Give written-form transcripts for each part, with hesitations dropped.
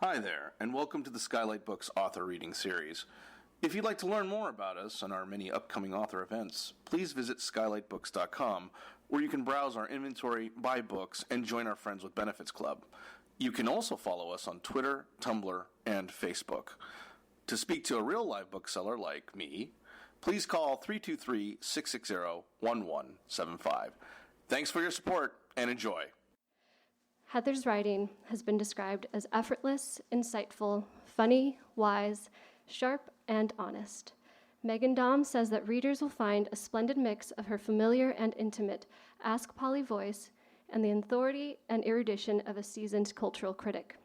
Hi there, and welcome to the Skylight Books author reading series. If you'd like to learn more about us and our many upcoming author events, please visit skylightbooks.com, where you can browse our inventory, buy books, and join our Friends with Benefits Club. You can also follow us on Twitter, Tumblr, and Facebook. To speak to a real live bookseller like me, please call 323-660-1175. Thanks for your support, and enjoy. Heather's writing has been described as effortless, insightful, funny, wise, sharp, and honest. Megan Daum says that readers will find a splendid mix of her familiar and intimate Ask Polly voice and the authority and erudition of a seasoned cultural critic.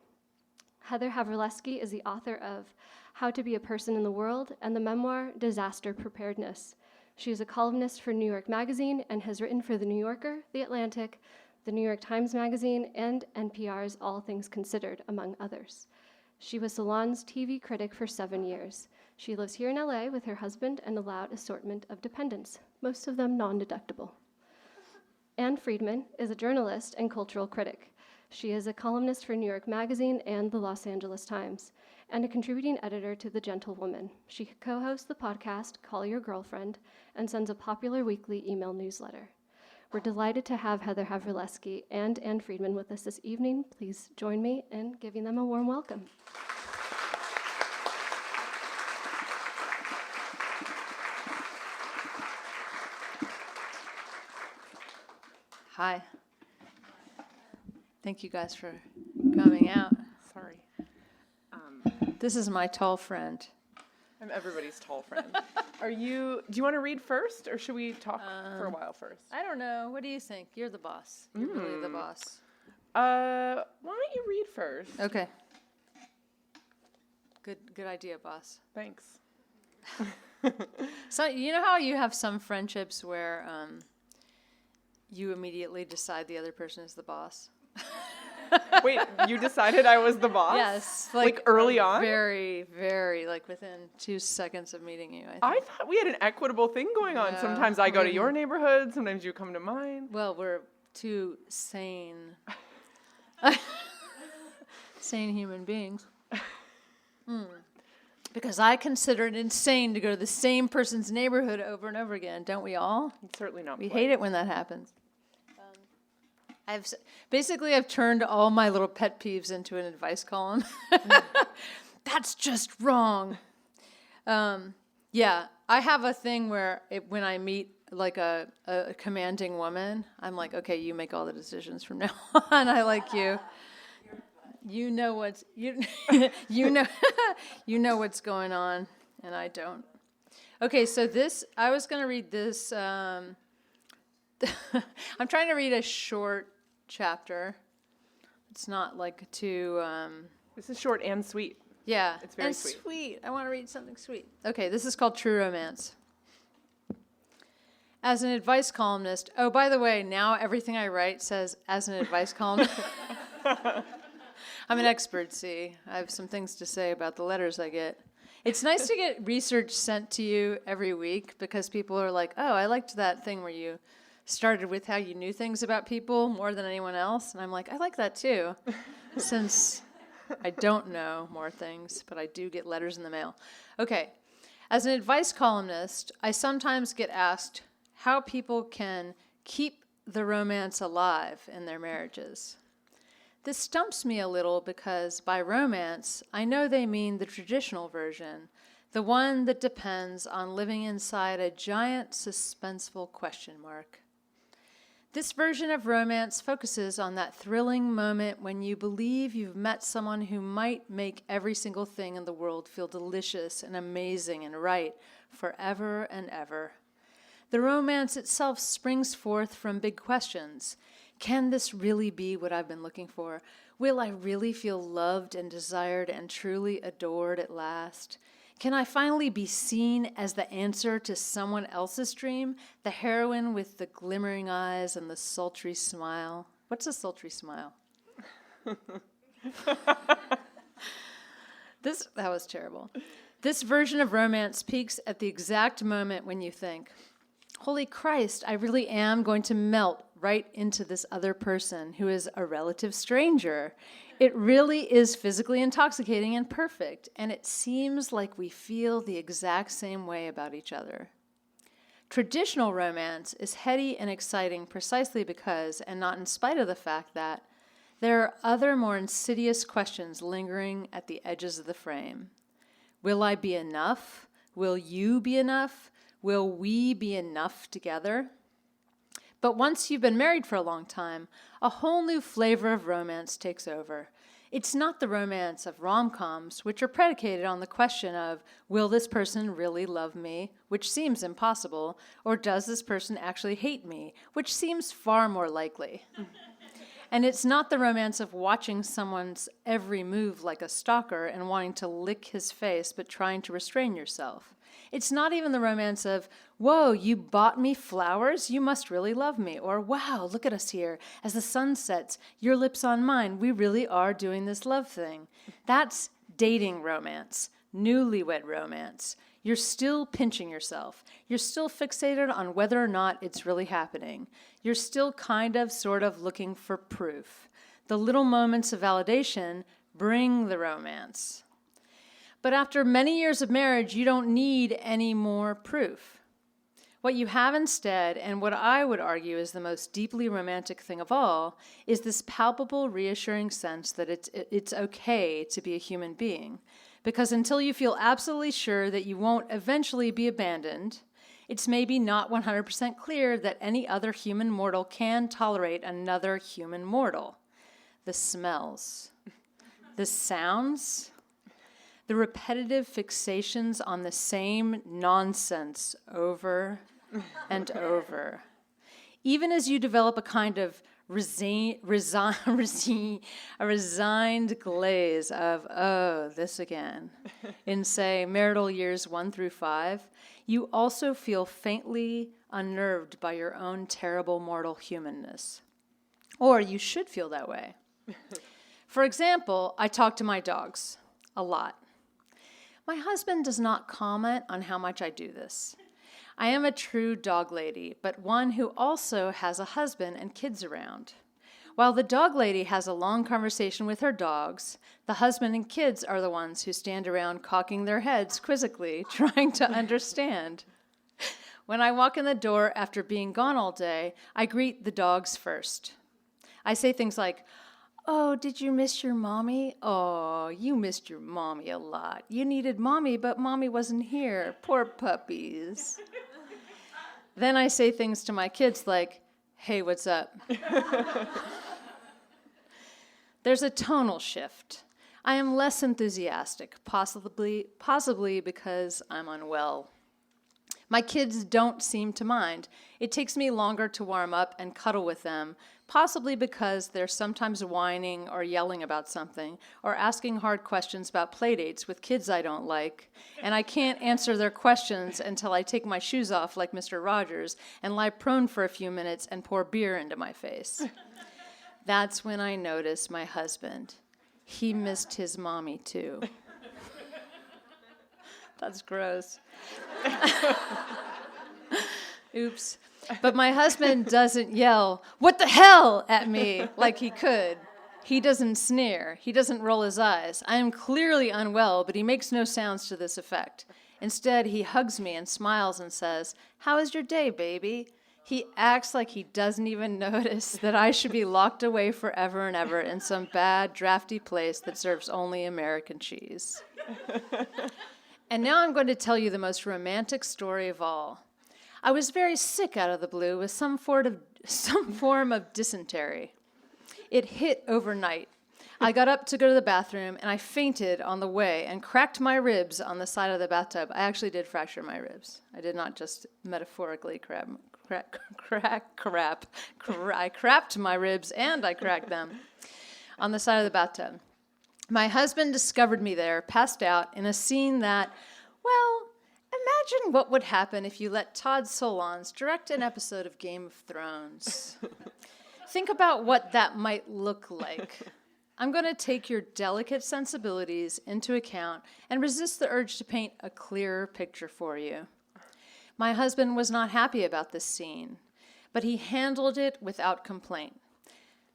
Heather Havrilesky is the author of How to Be a Person in the World and the memoir Disaster Preparedness. She is a columnist for New York Magazine and has written for The New Yorker, The Atlantic, The New York Times Magazine, and NPR's All Things Considered, among others. She was Salon's TV critic for 7 years. She lives here in LA with her husband and a loud assortment of dependents, most of them non-deductible. Anne Friedman is a journalist and cultural critic. She is a columnist for New York Magazine and the Los Angeles Times, and a contributing editor to The Gentle Woman. She co-hosts the podcast Call Your Girlfriend and sends a popular weekly email newsletter. We're delighted to have Heather Havrilesky and Anne Friedman with us this evening. Please join me in giving them a warm welcome. Hi. Thank you guys for coming out. Sorry. This is my tall friend. I'm everybody's tall friend. Do you want to read first, or should we talk for a while first? I don't know. What do you think? You're the boss. You're really the boss. Why don't you read first? Okay. Good idea, boss. Thanks. So you know how you have some friendships where you immediately decide the other person is the boss? Wait, you decided I was the boss? Yes. Like early on? Very, very, like within 2 seconds of meeting you, I think. I thought we had an equitable thing going on. No, Sometimes I go to we your neighborhood, sometimes you come to mine. Well, we're two sane human beings. Because I consider it insane to go to the same person's neighborhood over and over again. Don't we all? Certainly not. We hate it when that happens. I've turned all my little pet peeves into an advice column. That's just wrong. Yeah, I have a thing where when I meet like a commanding woman, I'm like, okay, you make all the decisions from now on. I like you. You know what's you know what's going on, and I don't. Okay, so I was going to read this. I'm trying to read a short chapter. It's not like too. This is short and sweet. Yeah, it's very sweet. I want to read something sweet. Okay, this is called True Romance. As an advice columnist. Oh, by the way, now everything I write says as an advice columnist. I'm an expert, see. I have some things to say about the letters I get. It's nice to get research sent to you every week because people are like, oh, I liked that thing where you started with how you knew things about people more than anyone else. And I'm like, I like that too, since I don't know more things, but I do get letters in the mail. Okay, as an advice columnist, I sometimes get asked how people can keep the romance alive in their marriages. This stumps me a little because by romance, I know they mean the traditional version, the one that depends on living inside a giant suspenseful question mark. This version of romance focuses on that thrilling moment when you believe you've met someone who might make every single thing in the world feel delicious and amazing and right forever and ever. The romance itself springs forth from big questions. Can this really be what I've been looking for? Will I really feel loved and desired and truly adored at last? Can I finally be seen as the answer to someone else's dream? The heroine with the glimmering eyes and the sultry smile. What's a sultry smile? That was terrible. This version of romance peaks at the exact moment when you think, holy Christ, I really am going to melt right into this other person who is a relative stranger. It really is physically intoxicating and perfect, and it seems like we feel the exact same way about each other. Traditional romance is heady and exciting precisely because, and not in spite of the fact that, there are other more insidious questions lingering at the edges of the frame. Will I be enough? Will you be enough? Will we be enough together? But once you've been married for a long time, a whole new flavor of romance takes over. It's not the romance of rom-coms, which are predicated on the question of, will this person really love me, which seems impossible, or does this person actually hate me, which seems far more likely. And it's not the romance of watching someone's every move like a stalker and wanting to lick his face but trying to restrain yourself. It's not even the romance of, whoa, you bought me flowers? You must really love me. Or, wow, look at us here. As the sun sets, your lips on mine. We really are doing this love thing. That's dating romance, newlywed romance. You're still pinching yourself. You're still fixated on whether or not it's really happening. You're still kind of, sort of looking for proof. The little moments of validation bring the romance. But after many years of marriage, you don't need any more proof. What you have instead, and what I would argue is the most deeply romantic thing of all, is this palpable, reassuring sense that it's okay to be a human being. Because until you feel absolutely sure that you won't eventually be abandoned, it's maybe not 100% clear that any other human mortal can tolerate another human mortal. The smells, the sounds, the repetitive fixations on the same nonsense over and over. Even as you develop a kind of resigned glaze of, oh, this again, in, say, marital years 1 through 5, you also feel faintly unnerved by your own terrible mortal humanness. Or you should feel that way. For example, I talk to my dogs a lot. My husband does not comment on how much I do this. I am a true dog lady, but one who also has a husband and kids around. While the dog lady has a long conversation with her dogs, the husband and kids are the ones who stand around cocking their heads quizzically, trying to understand. When I walk in the door after being gone all day, I greet the dogs first. I say things like, oh, did you miss your mommy? Oh, you missed your mommy a lot. You needed mommy, but mommy wasn't here. Poor puppies. Then I say things to my kids like, hey, what's up? There's a tonal shift. I am less enthusiastic, possibly because I'm unwell. My kids don't seem to mind. It takes me longer to warm up and cuddle with them, possibly because they're sometimes whining or yelling about something, or asking hard questions about playdates with kids I don't like, and I can't answer their questions until I take my shoes off like Mr. Rogers and lie prone for a few minutes and pour beer into my face. That's when I notice my husband. He missed his mommy too. That's gross. Oops. But my husband doesn't yell, what the hell, at me like he could. He doesn't sneer. He doesn't roll his eyes. I am clearly unwell, but he makes no sounds to this effect. Instead, he hugs me and smiles and says, how is your day, baby? He acts like he doesn't even notice that I should be locked away forever and ever in some bad, drafty place that serves only American cheese. And now I'm going to tell you the most romantic story of all. I was very sick out of the blue with some form of dysentery. It hit overnight. I got up to go to the bathroom, and I fainted on the way and cracked my ribs on the side of the bathtub. I actually did fracture my ribs. I did not just metaphorically I crapped my ribs, and I cracked them on the side of the bathtub. My husband discovered me there, passed out, in a scene that, well, imagine what would happen if you let Todd Solondz direct an episode of Game of Thrones. Think about what that might look like. I'm going to take your delicate sensibilities into account and resist the urge to paint a clearer picture for you. My husband was not happy about this scene, but he handled it without complaint.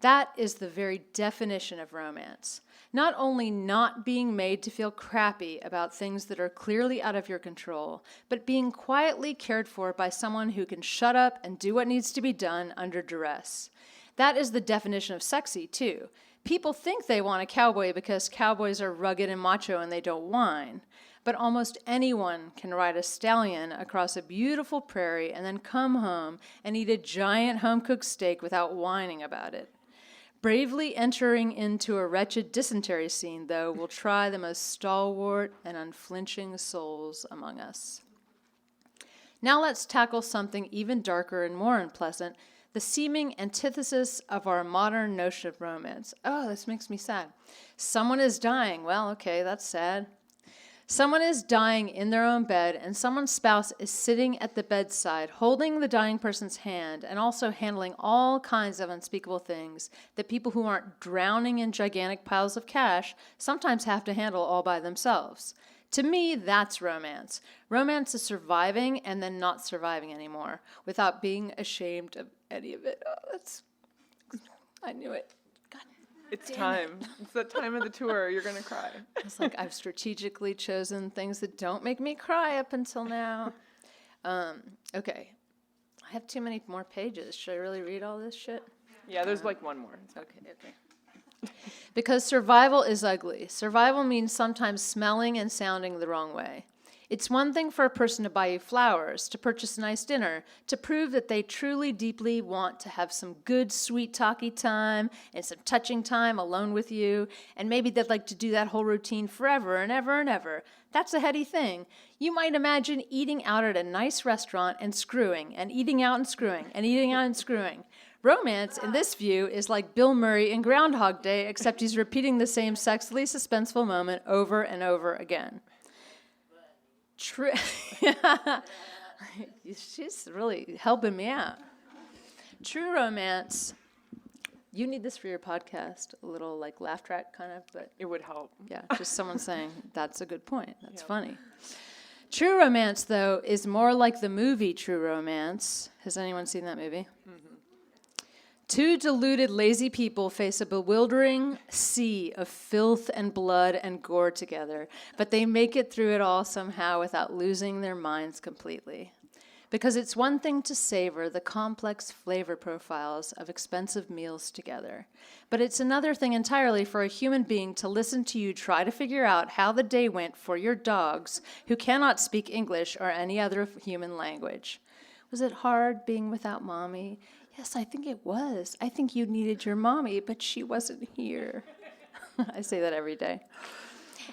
That is the very definition of romance. Not only not being made to feel crappy about things that are clearly out of your control, but being quietly cared for by someone who can shut up and do what needs to be done under duress. That is the definition of sexy, too. People think they want a cowboy because cowboys are rugged and macho and they don't whine. But almost anyone can ride a stallion across a beautiful prairie and then come home and eat a giant home-cooked steak without whining about it. Bravely entering into a wretched dysentery scene, though, will try the most stalwart and unflinching souls among us. Now let's tackle something even darker and more unpleasant, the seeming antithesis of our modern notion of romance. Oh, this makes me sad. Someone is dying. Well, okay, that's sad. Someone is dying in their own bed, and someone's spouse is sitting at the bedside, holding the dying person's hand, and also handling all kinds of unspeakable things that people who aren't drowning in gigantic piles of cash sometimes have to handle all by themselves. To me, that's romance. Romance is surviving and then not surviving anymore, without being ashamed of any of it. Oh, I knew it. It's time. It's the time of the tour. You're going to cry. It's like I've strategically chosen things that don't make me cry up until now. Okay. I have too many more pages. Should I really read all this shit? Yeah, there's like one more. Okay. Because survival is ugly. Survival means sometimes smelling and sounding the wrong way. It's one thing for a person to buy you flowers, to purchase a nice dinner, to prove that they truly, deeply want to have some good, sweet, talky time and some touching time alone with you, and maybe they'd like to do that whole routine forever and ever and ever. That's a heady thing. You might imagine eating out at a nice restaurant and screwing, and eating out and screwing, and eating out and screwing. Romance, in this view, is like Bill Murray in Groundhog Day, except he's repeating the same sexily suspenseful moment over and over again. She's really helping me out. True romance. You need this for your podcast, a little like laugh track kind of, but it would help. Yeah, just someone saying, that's a good point. That's funny. True romance, though, is more like the movie True Romance. Has anyone seen that movie? Mm-hmm. Two deluded, lazy people face a bewildering sea of filth and blood and gore together, but they make it through it all somehow without losing their minds completely. Because it's one thing to savor the complex flavor profiles of expensive meals together, but it's another thing entirely for a human being to listen to you try to figure out how the day went for your dogs who cannot speak English or any other human language. Was it hard being without mommy? Yes, I think it was. I think you needed your mommy, but she wasn't here. I say that every day.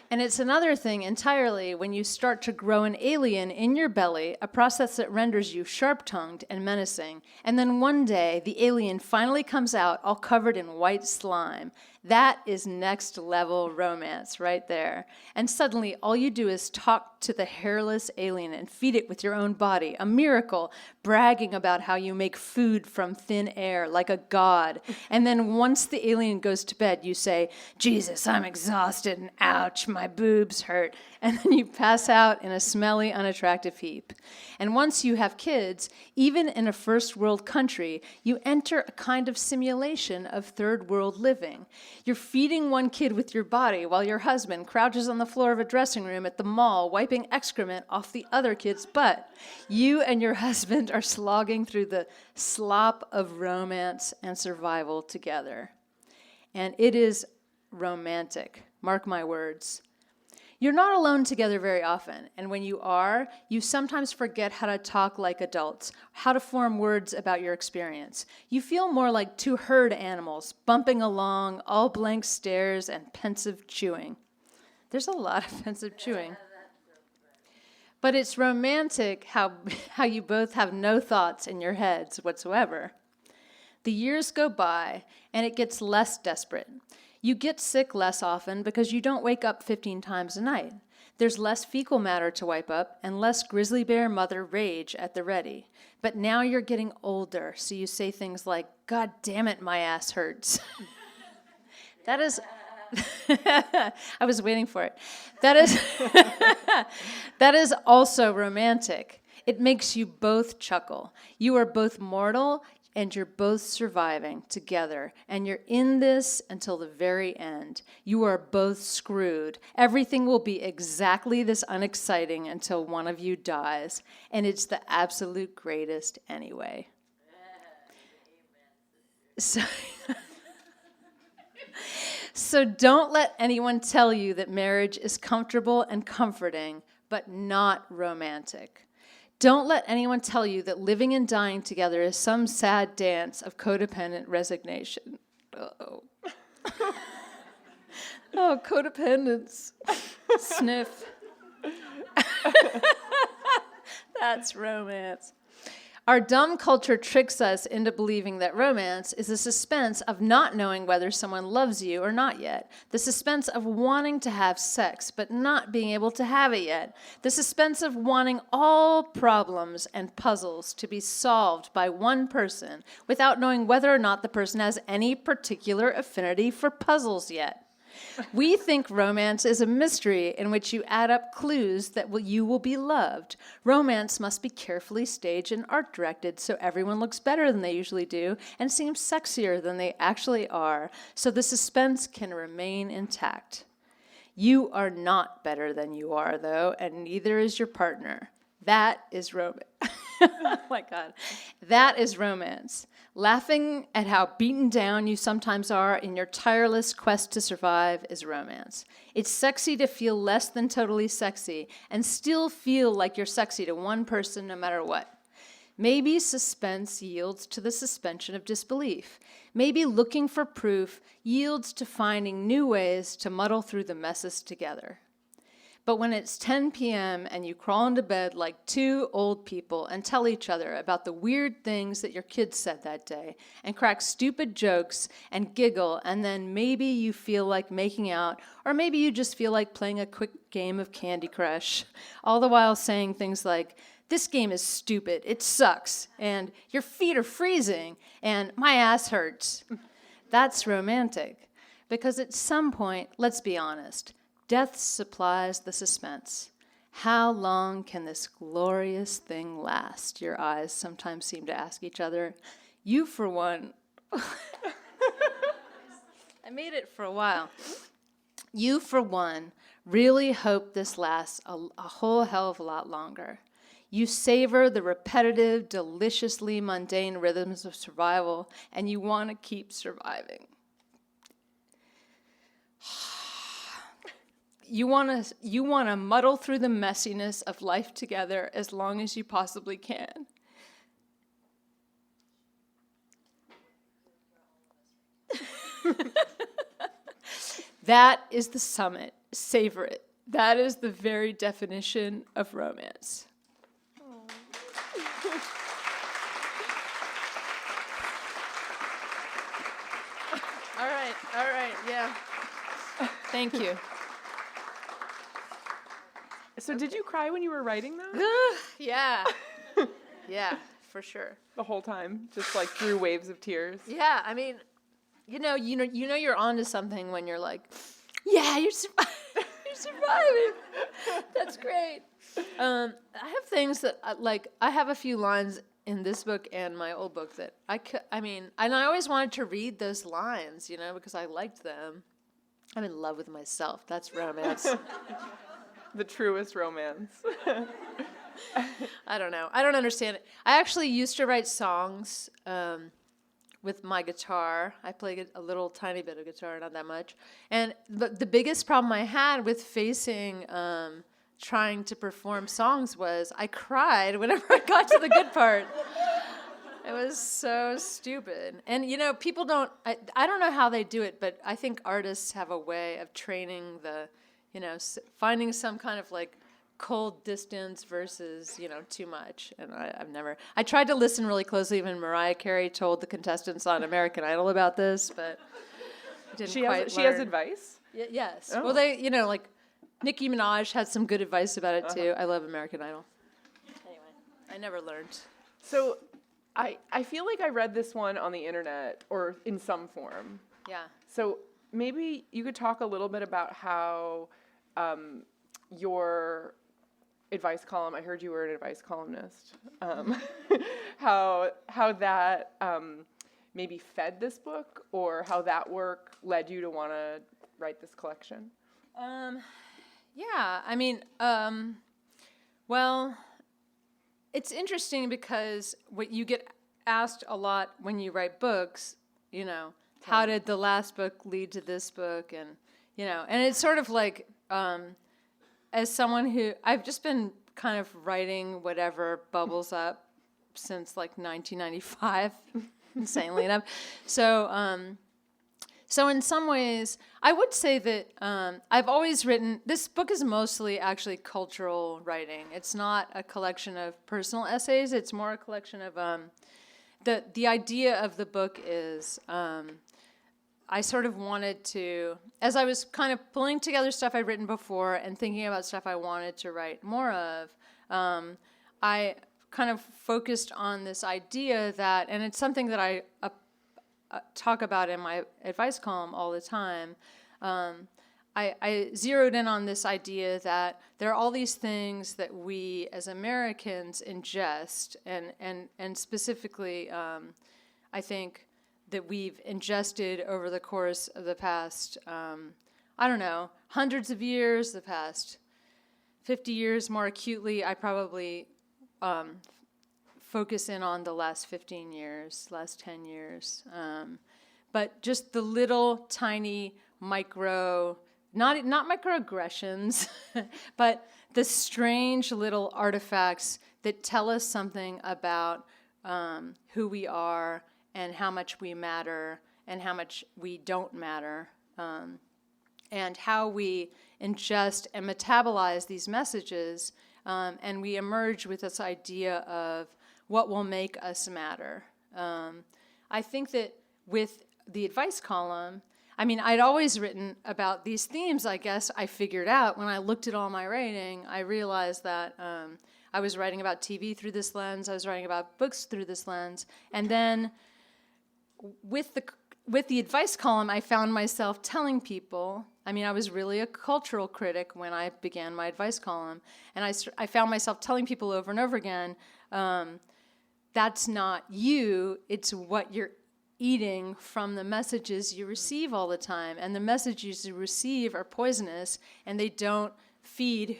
And it's another thing entirely when you start to grow an alien in your belly, a process that renders you sharp-tongued and menacing. And then one day, the alien finally comes out all covered in white slime. That is next level romance right there. And suddenly, all you do is talk to the hairless alien and feed it with your own body. A miracle, bragging about how you make food from thin air like a god. And then once the alien goes to bed, you say, Jesus, I'm exhausted and ouch, my boobs hurt. And then you pass out in a smelly, unattractive heap. And once you have kids, even in a first world country, you enter a kind of simulation of third world living. You're feeding one kid with your body while your husband crouches on the floor of a dressing room at the mall, wiping excrement off the other kid's butt. You and your husband are slogging through the slop of romance and survival together. And it is romantic. Mark my words. You're not alone together very often, and when you are, you sometimes forget how to talk like adults, how to form words about your experience. You feel more like two herd animals, bumping along, all blank stares and pensive chewing. There's a lot of pensive chewing. But it's romantic how you both have no thoughts in your heads whatsoever. The years go by, and it gets less desperate. You get sick less often because you don't wake up 15 times a night. There's less fecal matter to wipe up and less grizzly bear mother rage at the ready. But now you're getting older, so you say things like, God damn it, my ass hurts. That is... I was waiting for it. That is also romantic. It makes you both chuckle. You are both mortal, and you're both surviving together, and you're in this until the very end. You are both screwed. Everything will be exactly this unexciting until one of you dies, and it's the absolute greatest anyway. So don't let anyone tell you that marriage is comfortable and comforting, but not romantic. Don't let anyone tell you that living and dying together is some sad dance of codependent resignation. Uh-oh. Oh, codependence. Sniff. That's romance. Our dumb culture tricks us into believing that romance is the suspense of not knowing whether someone loves you or not yet. The suspense of wanting to have sex but not being able to have it yet. The suspense of wanting all problems and puzzles to be solved by one person without knowing whether or not the person has any particular affinity for puzzles yet. We think romance is a mystery in which you add up clues that you will be loved. Romance must be carefully staged and art-directed so everyone looks better than they usually do and seems sexier than they actually are, so the suspense can remain intact. You are not better than you are, though, and neither is your partner. That is romance. Oh my God. That is romance. Laughing at how beaten down you sometimes are in your tireless quest to survive is romance. It's sexy to feel less than totally sexy and still feel like you're sexy to one person no matter what. Maybe suspense yields to the suspension of disbelief. Maybe looking for proof yields to finding new ways to muddle through the messes together. But when it's 10 p.m. and you crawl into bed like two old people and tell each other about the weird things that your kids said that day and crack stupid jokes and giggle, and then maybe you feel like making out, or maybe you just feel like playing a quick game of Candy Crush, all the while saying things like, "This game is stupid, it sucks," and "Your feet are freezing," and "My ass hurts." That's romantic. Because at some point, let's be honest, death supplies the suspense. How long can this glorious thing last? Your eyes sometimes seem to ask each other. You, for one, I made it for a while. You, for one, really hope this lasts a whole hell of a lot longer. You savor the repetitive, deliciously mundane rhythms of survival, and you want to keep surviving. You want to muddle through the messiness of life together as long as you possibly can. That is the summit. Savor it. That is the very definition of romance. All right, yeah. Thank you. So did you cry when you were writing those? Yeah. Yeah, for sure. The whole time, just like through waves of tears. Yeah, I mean, you know you're onto something when you're like, yeah, you're surviving. That's great. I have things that I have a few lines in this book and my old book that and I always wanted to read those lines, because I liked them. I'm in love with myself. That's romance. The truest romance. I don't know. I don't understand it. I actually used to write songs with my guitar. I play a little tiny bit of guitar, not that much. And the biggest problem I had with facing trying to perform songs was I cried whenever I got to the good part. It was so stupid. And, people don't, I don't know how they do it, but I think artists have a way of training finding some kind of cold distance versus, too much. And I tried to listen really closely when Mariah Carey told the contestants on American Idol about this, but I didn't quite She has advice? Yes. Oh. Well, they, Nicki Minaj had some good advice about it too. I love American Idol. Anyway, I never learned. So I feel like I read this one on the internet or in some form. Yeah. So maybe you could talk a little bit about how your advice column. I heard you were an advice columnist. How that maybe fed this book, or how that work led you to want to write this collection? Yeah, I mean, well, it's interesting because what you get asked a lot when you write books, you know, how did the last book lead to this book? And, you know, and it's sort of like, as someone who, I've just been kind of writing whatever bubbles up since like 1995, insanely enough. So in some ways, I would say that I've always written, this book is mostly actually cultural writing. It's not a collection of personal essays. It's more a collection of, the idea of the book is, I sort of wanted to, as I was kind of pulling together stuff I'd written before and thinking about stuff I wanted to write more of, I kind of focused on this idea that, and it's something that I talk about in my advice column all the time. I zeroed in on this idea that there are all these things that we as Americans ingest, and specifically, I think that we've ingested over the course of the past, I don't know, hundreds of years, the past 50 years more acutely. I probably focus in on the last 15 years, last 10 years. But just the little tiny micro, not microaggressions, but the strange little artifacts that tell us something about who we are and how much we matter and how much we don't matter, and how we ingest and metabolize these messages, and we emerge with this idea of what will make us matter. I think that with the advice column, I mean, I'd always written about these themes, I guess. I figured out when I looked at all my writing, I realized that I was writing about TV through this lens, I was writing about books through this lens, and then with the advice column, I found myself telling people, I mean, I was really a cultural critic when I began my advice column, and I found myself telling people over and over again, that's not you, it's what you're eating from the messages you receive all the time, and the messages you receive are poisonous, and they don't feed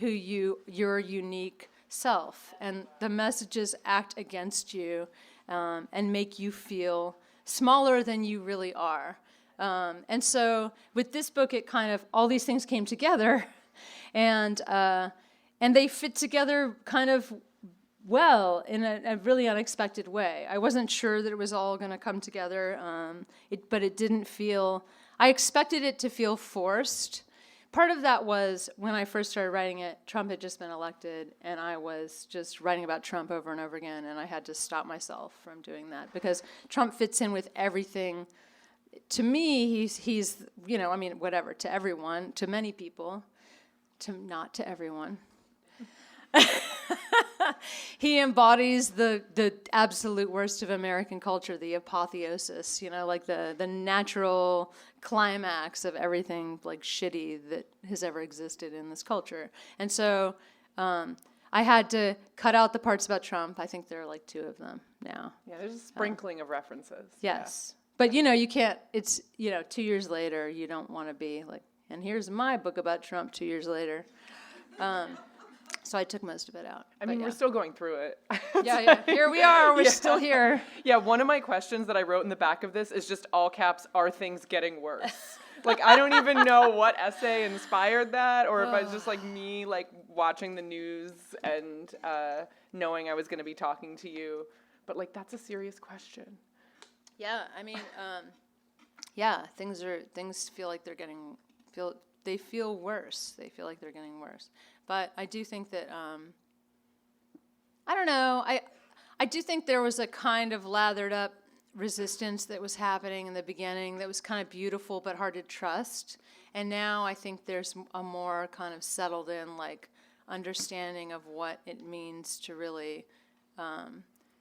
your unique self, and the messages act against you and make you feel smaller than you really are. And so with this book, it kind of, all these things came together, and they fit together kind of well in a really unexpected way. I wasn't sure that it was all going to come together, but it didn't feel, I expected it to feel forced. Part of that was when I first started writing it, Trump had just been elected, and I was just writing about Trump over and over again, and I had to stop myself from doing that because Trump fits in with everything. To me, he's you know, I mean, whatever, to everyone, to many people, not to everyone. He embodies the absolute worst of American culture, the apotheosis, you know, like the natural climax of everything like shitty that has ever existed in this culture. And so I had to cut out the parts about Trump. I think there are like 2 of them now. Yeah, there's a sprinkling of references. Yes. Yeah. But, you know, you can't, it's, you know, 2 years later, you don't want to be like, and here's my book about Trump 2 years later. So I took most of it out. I mean, we're still going through it. Yeah. Here we are. We're still here. Yeah, one of my questions that I wrote in the back of this is just all caps, are things getting worse? Like, I don't even know what essay inspired that, or if it's just like me, like, watching the news and knowing I was going to be talking to you. But, like, that's a serious question. Yeah, I mean, things feel like they're getting, they feel worse. They feel like they're getting worse. But I do think that, I don't know, I do think there was a kind of lathered up resistance that was happening in the beginning that was kind of beautiful but hard to trust. And now I think there's a more kind of settled in, like, understanding of what it means to really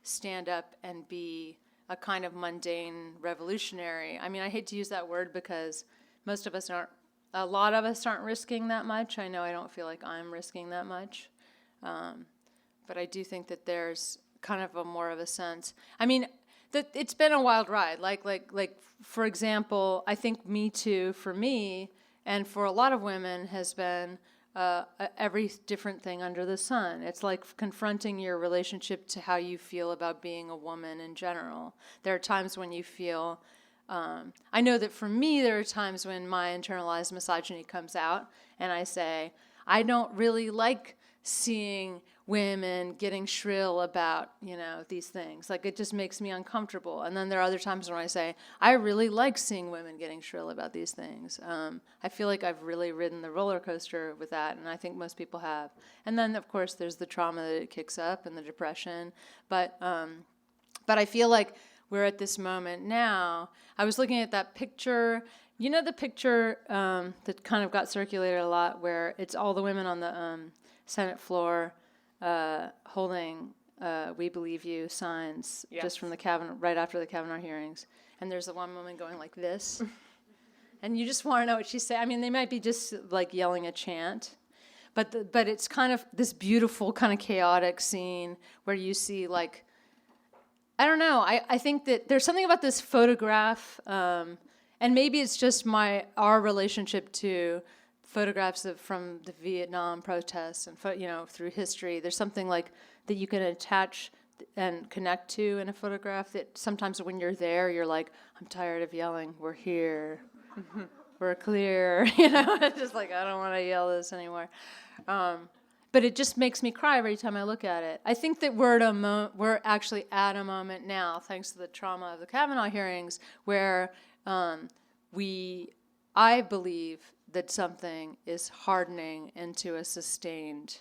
stand up and be a kind of mundane revolutionary. I mean, I hate to use that word because a lot of us aren't risking that much. I know I don't feel like I'm risking that much. But I do think that there's kind of a more of a sense. I mean, that it's been a wild ride. Like for example, I think Me Too for me and for a lot of women has been every different thing under the sun. It's like confronting your relationship to how you feel about being a woman in general. There are times when you feel, I know that for me, there are times when my internalized misogyny comes out and I say, I don't really like seeing women getting shrill about, these things. Like, it just makes me uncomfortable. And then there are other times when I say, I really like seeing women getting shrill about these things. I feel like I've really ridden the roller coaster with that, and I think most people have. And then, of course, there's the trauma that it kicks up and the depression. But I feel like we're at this moment now. I was looking at that picture. You know the picture that kind of got circulated a lot where it's all the women on the Senate floor holding "We Believe You" signs just from the Kavanaugh, right after the Kavanaugh hearings, and there's the one woman going like this, and you just want to know what she's saying. I mean, they might be just like yelling a chant, but it's kind of this beautiful, kind of chaotic scene where you see like, I don't know. I think that there's something about this photograph, and maybe it's just our relationship to photographs from the Vietnam protests and through history. There's something like that you can attach and connect to in a photograph that sometimes when you're there, you're like, I'm tired of yelling. We're here. We're clear. It's just like, I don't want to yell this anymore. But it just makes me cry every time I look at it. I think that we're actually at a moment now, thanks to the trauma of the Kavanaugh hearings, where I believe that something is hardening into a sustained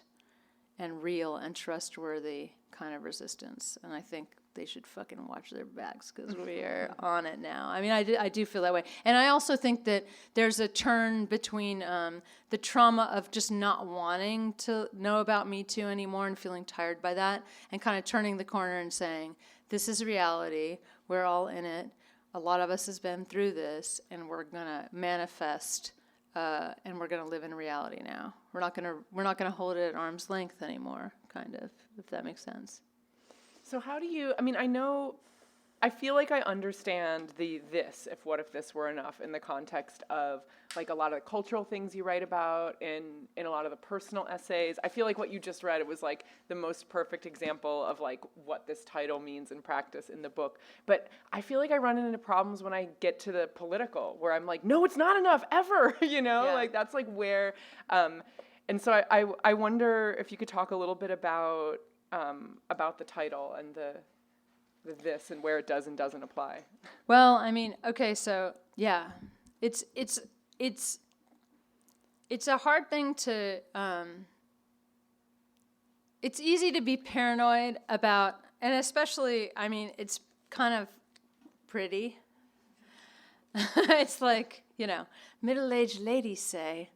and real and trustworthy kind of resistance. And I think they should fucking watch their backs because we are on it now. I mean, I do feel that way. And I also think that there's a turn between the trauma of just not wanting to know about Me Too anymore and feeling tired by that, and kind of turning the corner and saying, this is reality. We're all in it. A lot of us has been through this, and we're going to manifest and we're going to live in reality now. We're not going to hold it at arm's length anymore, kind of, if that makes sense. So how do you, I feel like I understand what if this were enough in the context of like a lot of the cultural things you write about in a lot of the personal essays. I feel like what you just read, it was like the most perfect example of like what this title means in practice in the book. But I feel like I run into problems when I get to the political, where I'm like, no, it's not enough ever, like that's like where, and so I wonder if you could talk a little bit about the title and the this and where it does and doesn't apply. Well, I mean, okay, so yeah, it's a hard thing to. It's easy to be paranoid about, and especially, I mean, it's kind of pretty. It's like, middle-aged ladies say,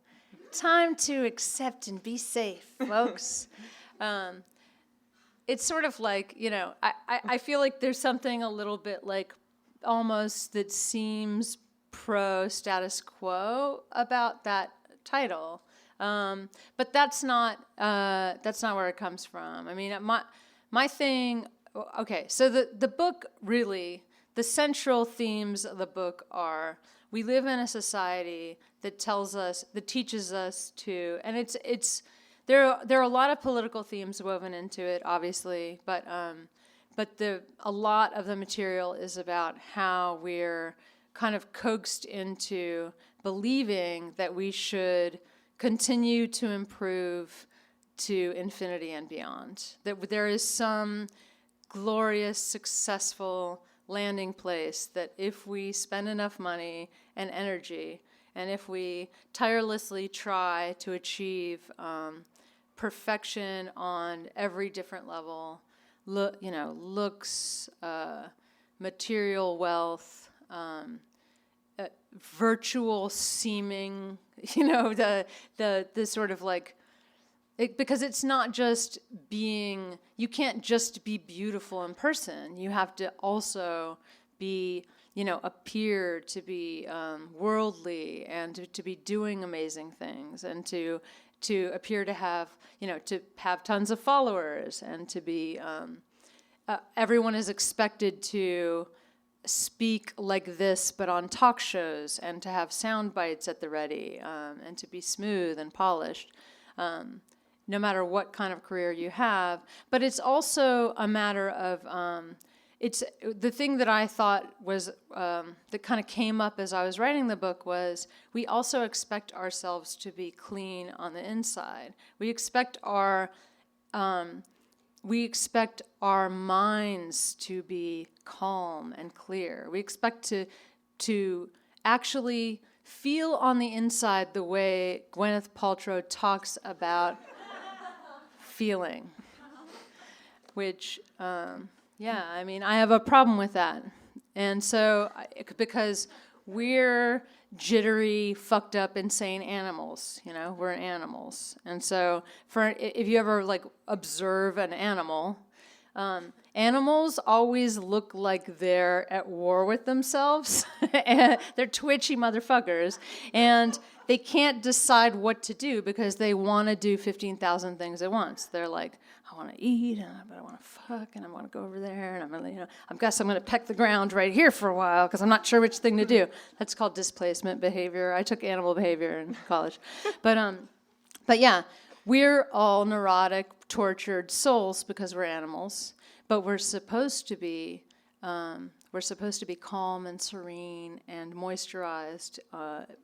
"Time to accept and be safe, folks." It's sort of like, I feel like there's something a little bit like almost that seems pro-status quo about that title. But that's not where it comes from. I mean, my thing, okay, so the book really, the central themes of the book are, we live in a society that teaches us to, and it's there are a lot of political themes woven into it, obviously, but a lot of the material is about how we're kind of coaxed into believing that we should continue to improve to infinity and beyond. That there is some glorious, successful landing place that if we spend enough money and energy, and if we tirelessly try to achieve perfection on every different level, looks, material wealth, virtual seeming, the sort of like, because it's not just you can't just be beautiful in person. You have to also be, appear to be worldly and to be doing amazing things and to to appear to have, to have tons of followers, and to be, everyone is expected to speak like this, but on talk shows, and to have sound bites at the ready, and to be smooth and polished, no matter what kind of career you have. But it's also a matter of, it's the thing that I thought was, that kind of came up as I was writing the book was, we also expect ourselves to be clean on the inside. We expect our minds to be calm and clear. We expect to actually feel on the inside the way Gwyneth Paltrow talks about feeling, which, I have a problem with that. And so, because we're jittery, fucked up, insane animals, we're animals. And so, if you ever observe an animal, animals always look like they're at war with themselves. And they're twitchy motherfuckers, and they can't decide what to do because they want to do 15,000 things at once. They're like, I want to eat, but I want to fuck, and I want to go over there, and I'm going to peck the ground right here for a while because I'm not sure which thing to do. That's called displacement behavior. I took animal behavior in college. But yeah, we're all neurotic, tortured souls because we're animals, but we're supposed to be calm and serene and moisturized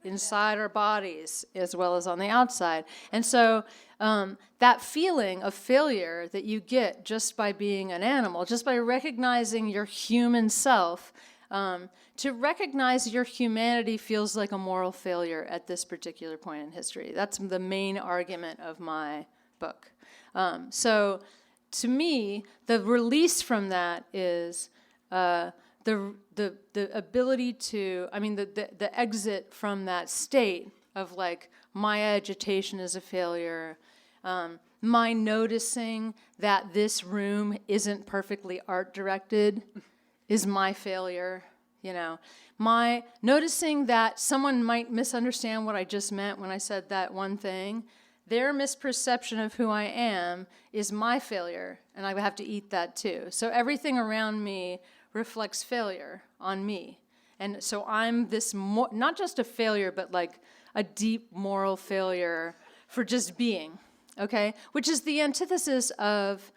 inside our bodies as well as on the outside. And so that feeling of failure that you get just by being an animal, just by recognizing your human self, to recognize your humanity feels like a moral failure at this particular point in history. That's the main argument of my book. So to me, the release from that is the ability to, the exit from that state of my agitation is a failure, my noticing that this room isn't perfectly art directed is my failure, my noticing that someone might misunderstand what I just meant when I said that one thing. Their misperception of who I am is my failure, and I have to eat that too. So everything around me reflects failure on me. And so I'm this, not just a failure, but a deep moral failure for just being, okay? Which is the antithesis of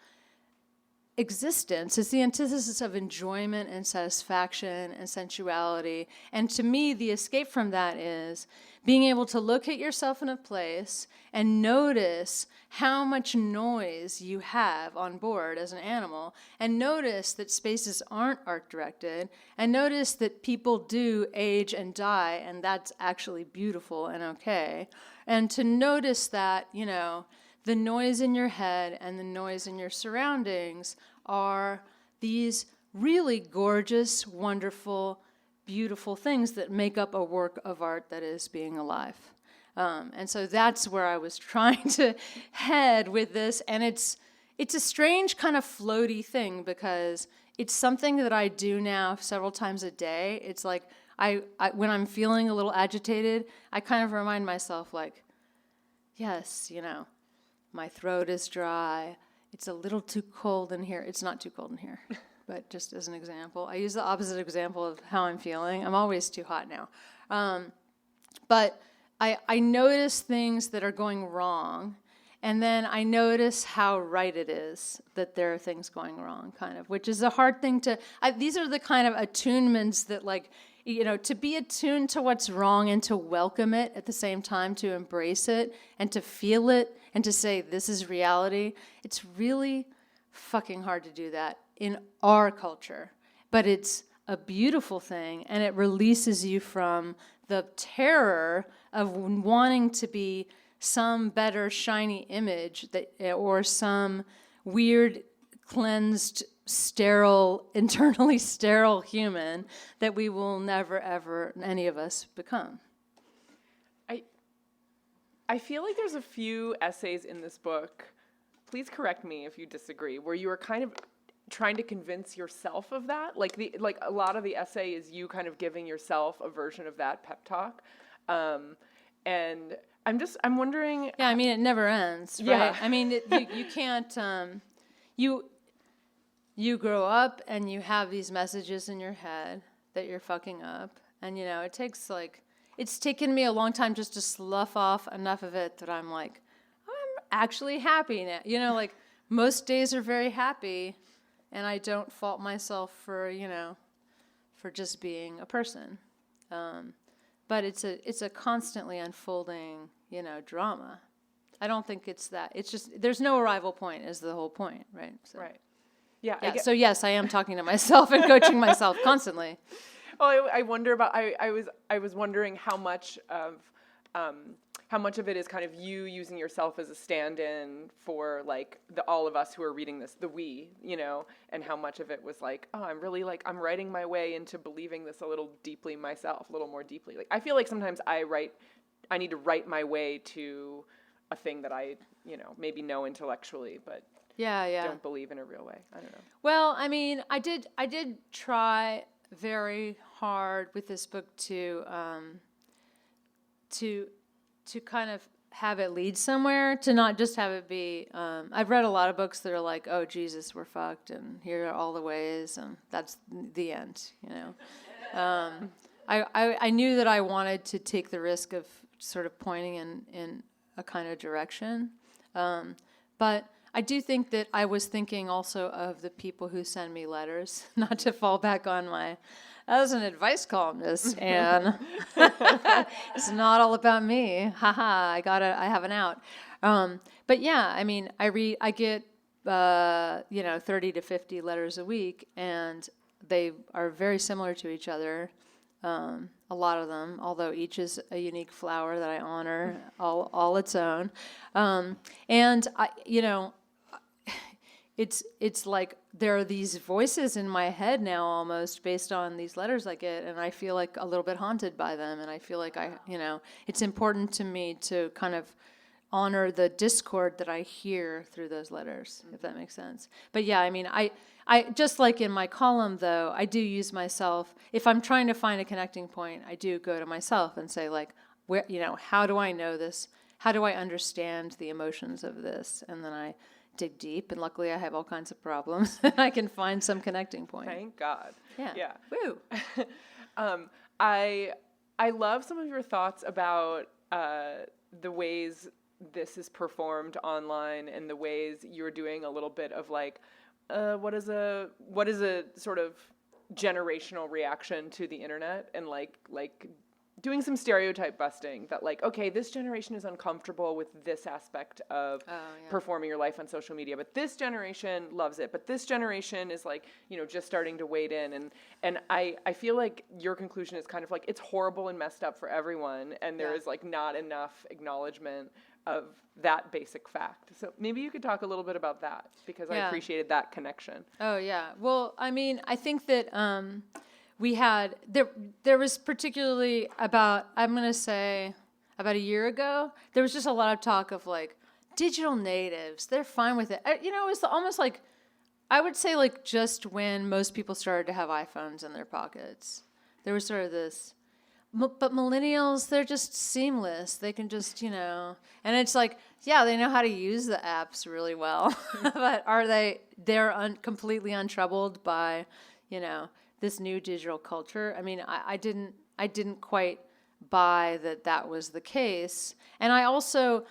existence. It's the antithesis of enjoyment and satisfaction and sensuality. And to me, the escape from that is being able to look at yourself in a place and notice how much noise you have on board as an animal, and notice that spaces aren't art-directed, and notice that people do age and die, and that's actually beautiful and okay. And to notice that, the noise in your head and the noise in your surroundings are these really gorgeous, wonderful, beautiful things that make up a work of art that is being alive. And so that's where I was trying to head with this. And it's a strange kind of floaty thing because it's something that I do now several times a day. It's like I when I'm feeling a little agitated, I kind of remind myself yes, my throat is dry. It's a little too cold in here. It's not too cold in here. But just as an example, I use the opposite example of how I'm feeling. I'm always too hot now. But I notice things that are going wrong, and then I notice how right it is that there are things going wrong, kind of, which is a hard thing to... these are the kind of attunements that, to be attuned to what's wrong and to welcome it at the same time, to embrace it and to feel it and to say, this is reality. It's really fucking hard to do that in our culture, but it's a beautiful thing, and it releases you from the terror of wanting to be some better shiny image or some weird, cleansed, sterile, internally sterile human that we will never, ever, any of us, become. I feel like there's a few essays in this book, please correct me if you disagree, where you are kind of trying to convince yourself of that. Like a lot of the essay is you kind of giving yourself a version of that pep talk. And I'm wondering. Yeah, I mean, it never ends, right? Yeah. I mean, you can't, you grow up and you have these messages in your head that you're fucking up. And, it takes it's taken me a long time just to slough off enough of it that I'm like, I'm actually happy now. Most days are very happy and I don't fault myself for just being a person. But it's a constantly unfolding, drama. I don't think it's that. It's just, there's no arrival point is the whole point, right? So. Right. Yeah. Yeah, so yes, I am talking to myself and coaching myself constantly. Well, I wonder about. I was wondering how much of it is kind of you using yourself as a stand-in for all of us who are reading this, the we, and how much of it was I'm really I'm writing my way into believing this a little deeply myself, a little more deeply. I feel like sometimes I need to write my way to a thing that I maybe know intellectually, but don't believe in a real way. I don't know. Well, I mean, I did try very hard with this book to kind of have it lead somewhere, to not just have it be, I've read a lot of books that are like, oh, Jesus, we're fucked, and here are all the ways, and that's the end, I knew that I wanted to take the risk of sort of pointing in a kind of direction, but I do think that I was thinking also of the people who send me letters, not to fall back on as an advice columnist, and it's not all about me. I have an out. But yeah, I mean, I get 30 to 50 letters a week, and they are very similar to each other. A lot of them, although each is a unique flower that I honor all its own. And it's like there are these voices in my head now almost based on these letters I get, and I feel like a little bit haunted by them, and I feel like it's important to me to kind of honor the discord that I hear through those letters, if that makes sense. But yeah, I mean, I just like in my column, though, I do use myself. If I'm trying to find a connecting point, I do go to myself and say, where, how do I know this? How do I understand the emotions of this? And then I dig deep, and luckily I have all kinds of problems. I can find some connecting point. Thank God. Yeah. Woo. I love some of your thoughts about the ways this is performed online and the ways you're doing a little bit of what is a sort of generational reaction to the internet, and doing some stereotype busting that okay, this generation is uncomfortable with this aspect of performing your life on social media, but this generation loves it, but this generation is just starting to wade in, and I feel like your conclusion is kind of it's horrible and messed up for everyone, and there is not enough acknowledgement of that basic fact. So maybe you could talk a little bit about that, because I appreciated that connection. Oh yeah. Well, I mean, I think that we had, there was particularly about a year ago, there was just a lot of talk of digital natives, they're fine with it. It was almost I would say just when most people started to have iPhones in their pockets, there was sort of this, but millennials, they're just seamless. They can just, and it's they know how to use the apps really well, but they're completely untroubled by, this new digital culture. I mean, I didn't quite buy that was the case. And I also,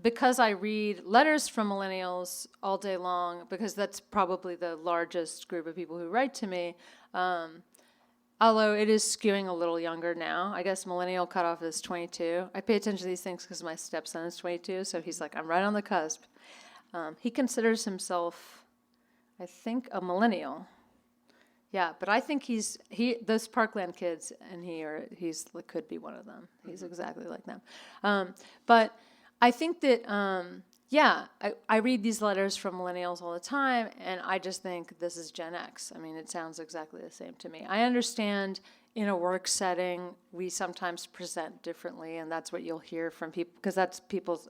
because I read letters from millennials all day long, because that's probably the largest group of people who write to me, although it is skewing a little younger now. I guess millennial cutoff is 22. I pay attention to these things because my stepson is 22, so he's I'm right on the cusp. He considers himself, I think, a millennial. Yeah, but I think those Parkland kids, and he's could be one of them. He's exactly like them. But I think that, I read these letters from millennials all the time, and I just think this is Gen X. I mean, it sounds exactly the same to me. I understand in a work setting, we sometimes present differently, and that's what you'll hear from people, because that's people's,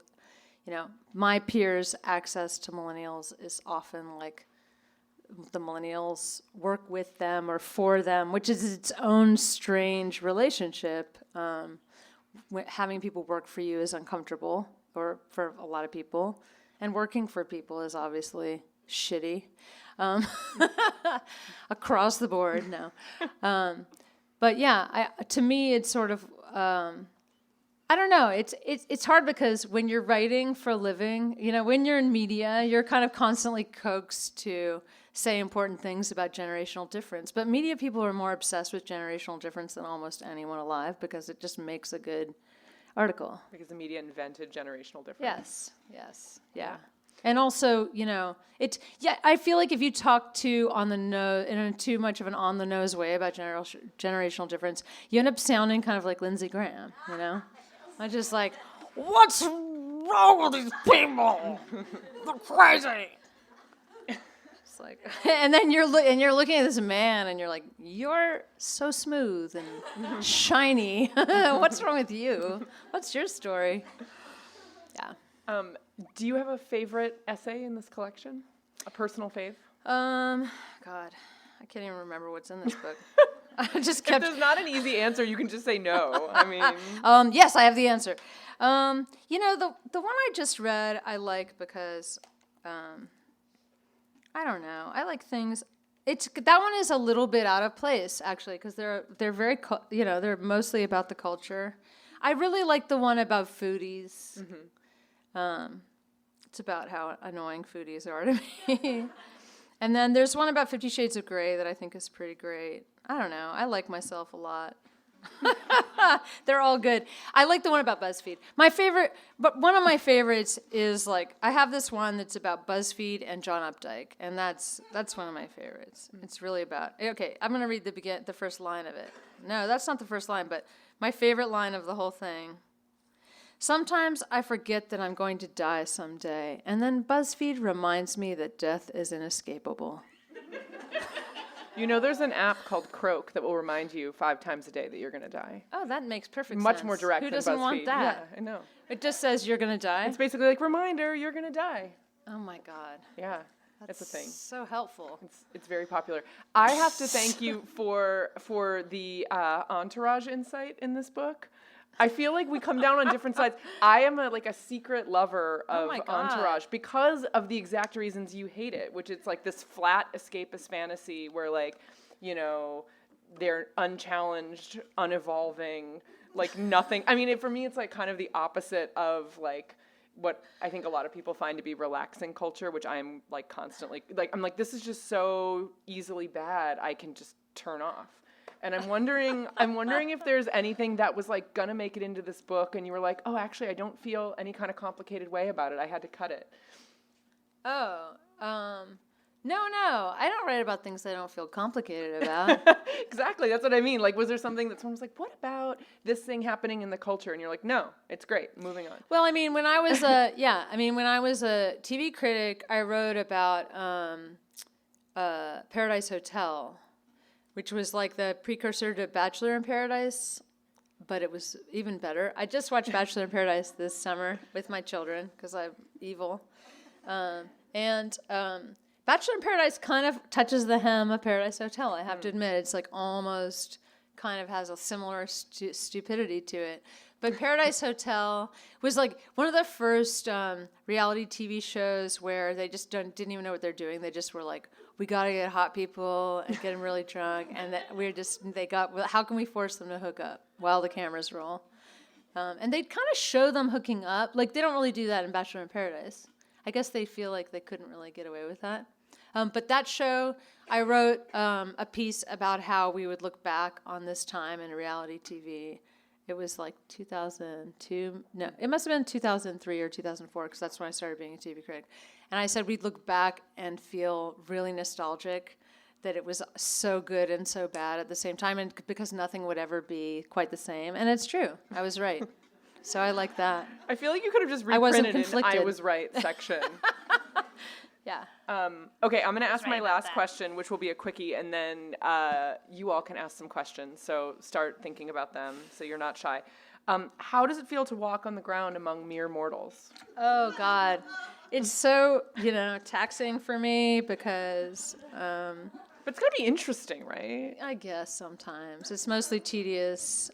my peers' access to millennials is often the millennials work with them or for them, which is its own strange relationship having people work for you is uncomfortable, or for a lot of people, and working for people is obviously shitty, across the board. No, but yeah, to me, it's sort of. I don't know. It's hard because when you're writing for a living, when you're in media, you're kind of constantly coaxed to say important things about generational difference. But media people are more obsessed with generational difference than almost anyone alive because it just makes a good article. Because the media invented generational difference. Yes, yeah. And also, I feel like if you talk too on the nose, in too much of an on the nose way about generational difference, you end up sounding kind of like Lindsey Graham, I'm just like, what's wrong with these people? They're crazy. It's like, and then you're looking at this man, and you're like, you're so smooth and shiny. What's wrong with you? What's your story? Yeah. Do you have a favorite essay in this collection? A personal fave? God, I can't even remember what's in this book. I just If there's not an easy answer, you can just say no. I mean, yes, I have the answer. The one I just read, I like because, I don't know. I like things. That one is a little bit out of place actually, because they're very they're mostly about the culture. I really like the one about foodies. Mm-hmm. It's about how annoying foodies are to me. And then there's one about 50 Shades of Grey that I think is pretty great. I don't know. I like myself a lot. They're all good. I like the one about BuzzFeed. But one of my favorites is I have this one that's about BuzzFeed and John Updike, and that's one of my favorites. It's really about. Okay, I'm gonna read the first line of it. No, that's not the first line, but my favorite line of the whole thing. Sometimes I forget that I'm going to die someday, and then BuzzFeed reminds me that death is inescapable. There's an app called Croak that will remind you 5 times a day that you're going to die. Oh, that makes perfect sense. Much more direct Who than doesn't BuzzFeed. want that? Yeah, I know. It just says you're going to die? It's basically like, reminder, you're going to die. Oh, my God. Yeah, that's a thing. So helpful. It's very popular. I have to thank you for the entourage insight in this book. I feel like we come down on different sides. I am a secret lover of Entourage because of the exact reasons you hate it, which it's this flat escapist fantasy where they're unchallenged, unevolving, nothing. I mean, for me, it's kind of the opposite of what I think a lot of people find to be relaxing culture, which I'm constantly I'm this is just so easily bad. I can just turn off. And I'm wondering if there's anything that was gonna make it into this book, and you were like, oh, actually, I don't feel any kind of complicated way about it. I had to cut it. Oh, no, I don't write about things I don't feel complicated about. Exactly, that's what I mean. Was there something that someone was like, what about this thing happening in the culture? And you're like, no, it's great. Moving on. Well, I mean, when I was a TV critic, I wrote about Paradise Hotel, which was the precursor to Bachelor in Paradise, but it was even better. I just watched Bachelor in Paradise this summer with my children because I'm evil. And Bachelor in Paradise kind of touches the hem of Paradise Hotel, I have to admit. It's almost kind of has a similar stupidity to it. But Paradise Hotel was one of the first reality TV shows where they just didn't even know what they're doing. They just were we got to get hot people and get them really drunk. And how can we force them to hook up while the cameras roll? And they'd kind of show them hooking up. They don't really do that in Bachelor in Paradise. I guess they feel like they couldn't really get away with that. But that show, I wrote a piece about how we would look back on this time in reality TV. It was 2002. No, it must have been 2003 or 2004 because that's when I started being a TV critic. And I said we'd look back and feel really nostalgic that it was so good and so bad at the same time, and because nothing would ever be quite the same. And it's true. I was right. So I like that. I feel like you could have just reprinted an I was right section. Yeah. Okay, I'm going to ask my last question, which will be a quickie, and then you all can ask some questions. So start thinking about them so you're not shy. How does it feel to walk on the ground among mere mortals? Oh, God. It's so, taxing for me because... but it's going to be interesting, right? I guess sometimes. It's mostly tedious.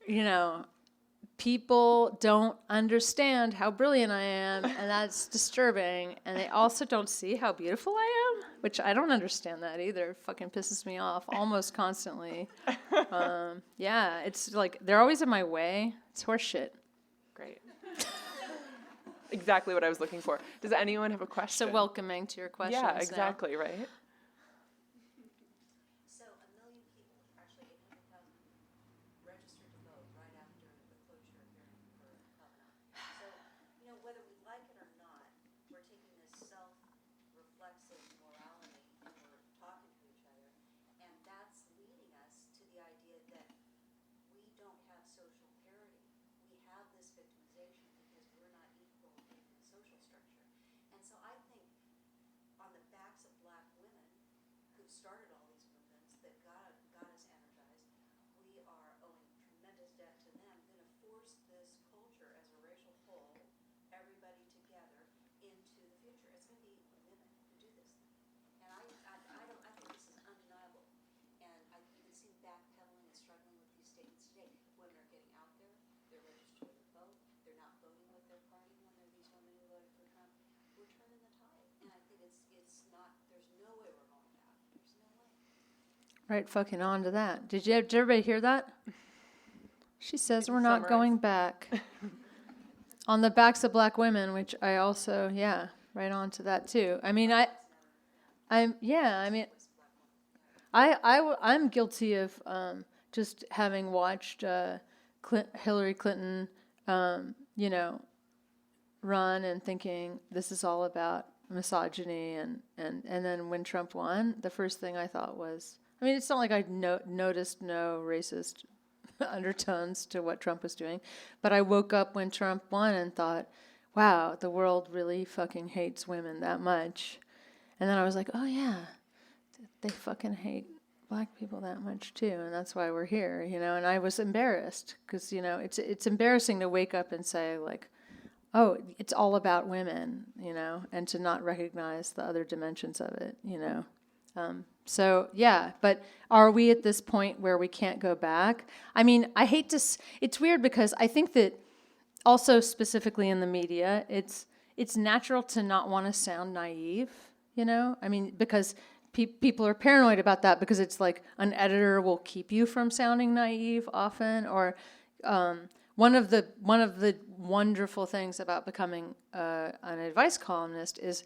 you know, people don't understand how brilliant I am, and that's disturbing. And they also don't see how beautiful I am, which I don't understand that either. It fucking pisses me off almost constantly. Yeah, it's like they're always in my way. It's horseshit. Great. Exactly what I was looking for. Does anyone have a question? So welcoming to your questions. Yeah, exactly, right? So 1 million people, actually 800,000, registered to vote right after the closure hearing for Kavanaugh. So, whether we like it or not, we're taking this self-reflexive morality and we're talking to each other, and that's leading us to the idea that we don't have social parity. We have this victimization because we're not equal in the social structure. And so I think on the backs of black women who started all these movements that got us energized, we are owing tremendous debt to them, going to force this culture as a racial whole, everybody together, into the future. It's going to be women who do this thing. And I think this is undeniable. And you can see backpedaling and struggling with these statements today. Women are getting out there, they're registered to vote, they're not voting with their party when they're these women who voted for Trump. We're turning the tide. And I think it's not, there's no way we're going back. There's no way. Right, fucking on to that. Did everybody hear that? She says we're not going back. On the backs of black women, which I also, yeah, right on to that too. I mean, I'm guilty of just having watched Hillary Clinton, run and thinking this is all about misogyny, and then when Trump won, the first thing I thought was, I mean, it's not like I noticed no racist undertones to what Trump was doing, but I woke up when Trump won and thought, wow, the world really fucking hates women that much. And then I was like, oh yeah, they fucking hate black people that much too, and that's why we're here, and I was embarrassed because, it's embarrassing to wake up and say, like, oh, it's all about women, and to not recognize the other dimensions of it, So, yeah, but are we at this point where we can't go back? I mean, I hate to, it's weird because I think that also specifically in the media, it's natural to not want to sound naive, I mean, because people are paranoid about that because it's like an editor will keep you from sounding naive often, or one of the wonderful things about becoming an advice columnist is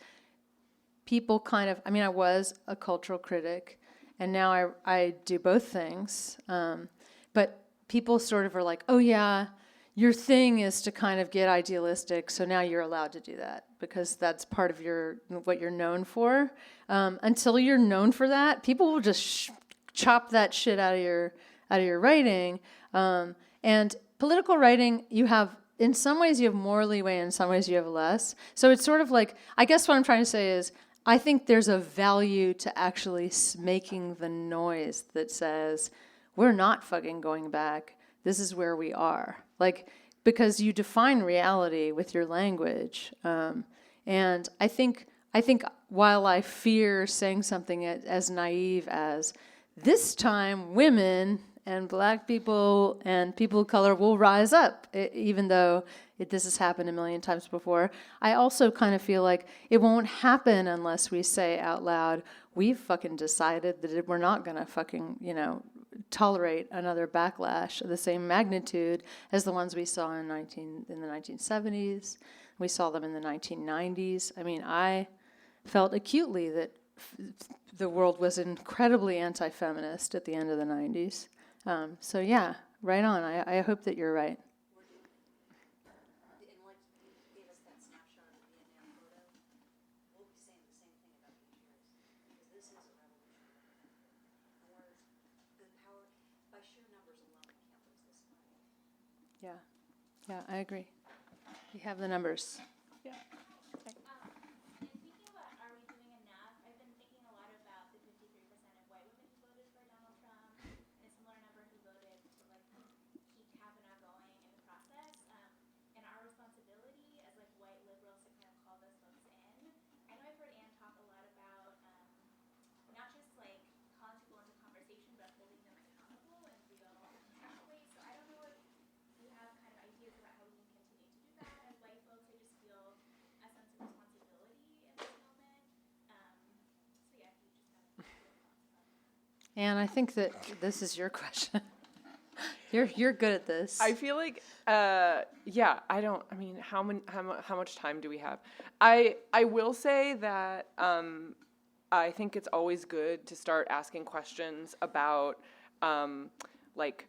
people kind of, I mean, I was a cultural critic, and now I do both things, but people sort of are like, oh yeah, your thing is to kind of get idealistic, so now you're allowed to do that because that's part of what you're known for. Until you're known for that, people will just chop that shit out of your writing. And political writing, in some ways you have more leeway, in some ways you have less. So it's sort of like, I guess what I'm trying to say is, I think there's a value to actually making the noise that says, we're not fucking going back. This is where we are. Like, because you define reality with your language. And I think while I fear saying something as naive as, this time women and black people and people of color will rise up, even though this has happened a million times before. I also kind of feel like it won't happen unless we say out loud, we've fucking decided that we're not going to fucking, tolerate another backlash of the same magnitude as the ones we saw in the 1970s. We saw them in the 1990s. I mean, I felt acutely that the world was incredibly anti-feminist at the end of the 90s. So yeah, right on. I hope that you're right. And like you gave us that snapshot of the Vietnam photo, we'll be saying the same thing about 8 years. Because this is a revolution. And we're the power, by sheer numbers alone, we can't lose this fight. Yeah, I agree. We have the numbers. In thinking about are we doing enough, I've been thinking a lot about the 53% of white women who voted for Donald Trump and a similar number who voted to keep Kavanaugh going in the process, and our responsibility as white liberals to kind of call those folks in. I know I've heard Anne talk a lot about not just calling people into conversation, but holding them accountable in real ways. So I don't know if And I think that this is your question. You're good at this. I feel like, how much time do we have? I will say that I think it's always good to start asking questions about, like,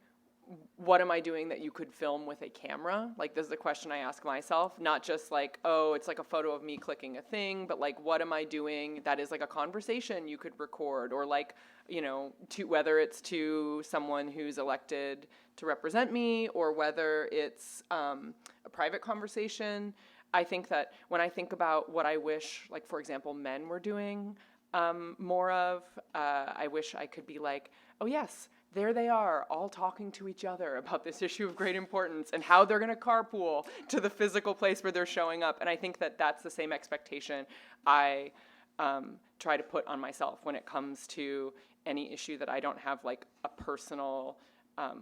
what am I doing that you could film with a camera? Like, this is a question I ask myself, not just like, oh, it's like a photo of me clicking a thing, but like, what am I doing that is like a conversation you could record, or like, you know, to whether it's to someone who's elected to represent me, or whether it's a private conversation. I think that when I think about what I wish, like, for example, men were doing more of, I wish I could be like, oh yes, there they are, all talking to each other about this issue of great importance and how they're going to carpool to the physical place where they're showing up. And I think that that's the same expectation I try to put on myself when it comes to any issue that I don't have like a personal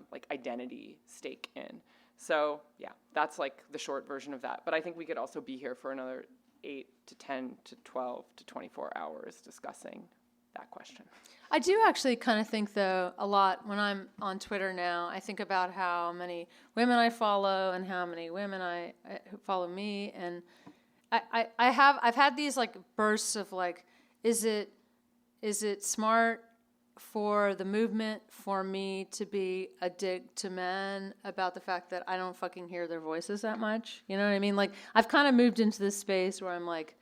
like identity stake in. So yeah, that's like the short version of that. But I think we could also be here for another 8 to 10 to 12 to 24 hours discussing that question. I do actually kind of think, though, a lot when I'm on Twitter now, I think about how many women I follow and how many women who follow me. And I've had these like bursts of like, is it smart for the movement for me to be a dig to men about the fact that I don't fucking hear their voices that much? You know what I mean? Like, I've kind of moved into this space where I'm like,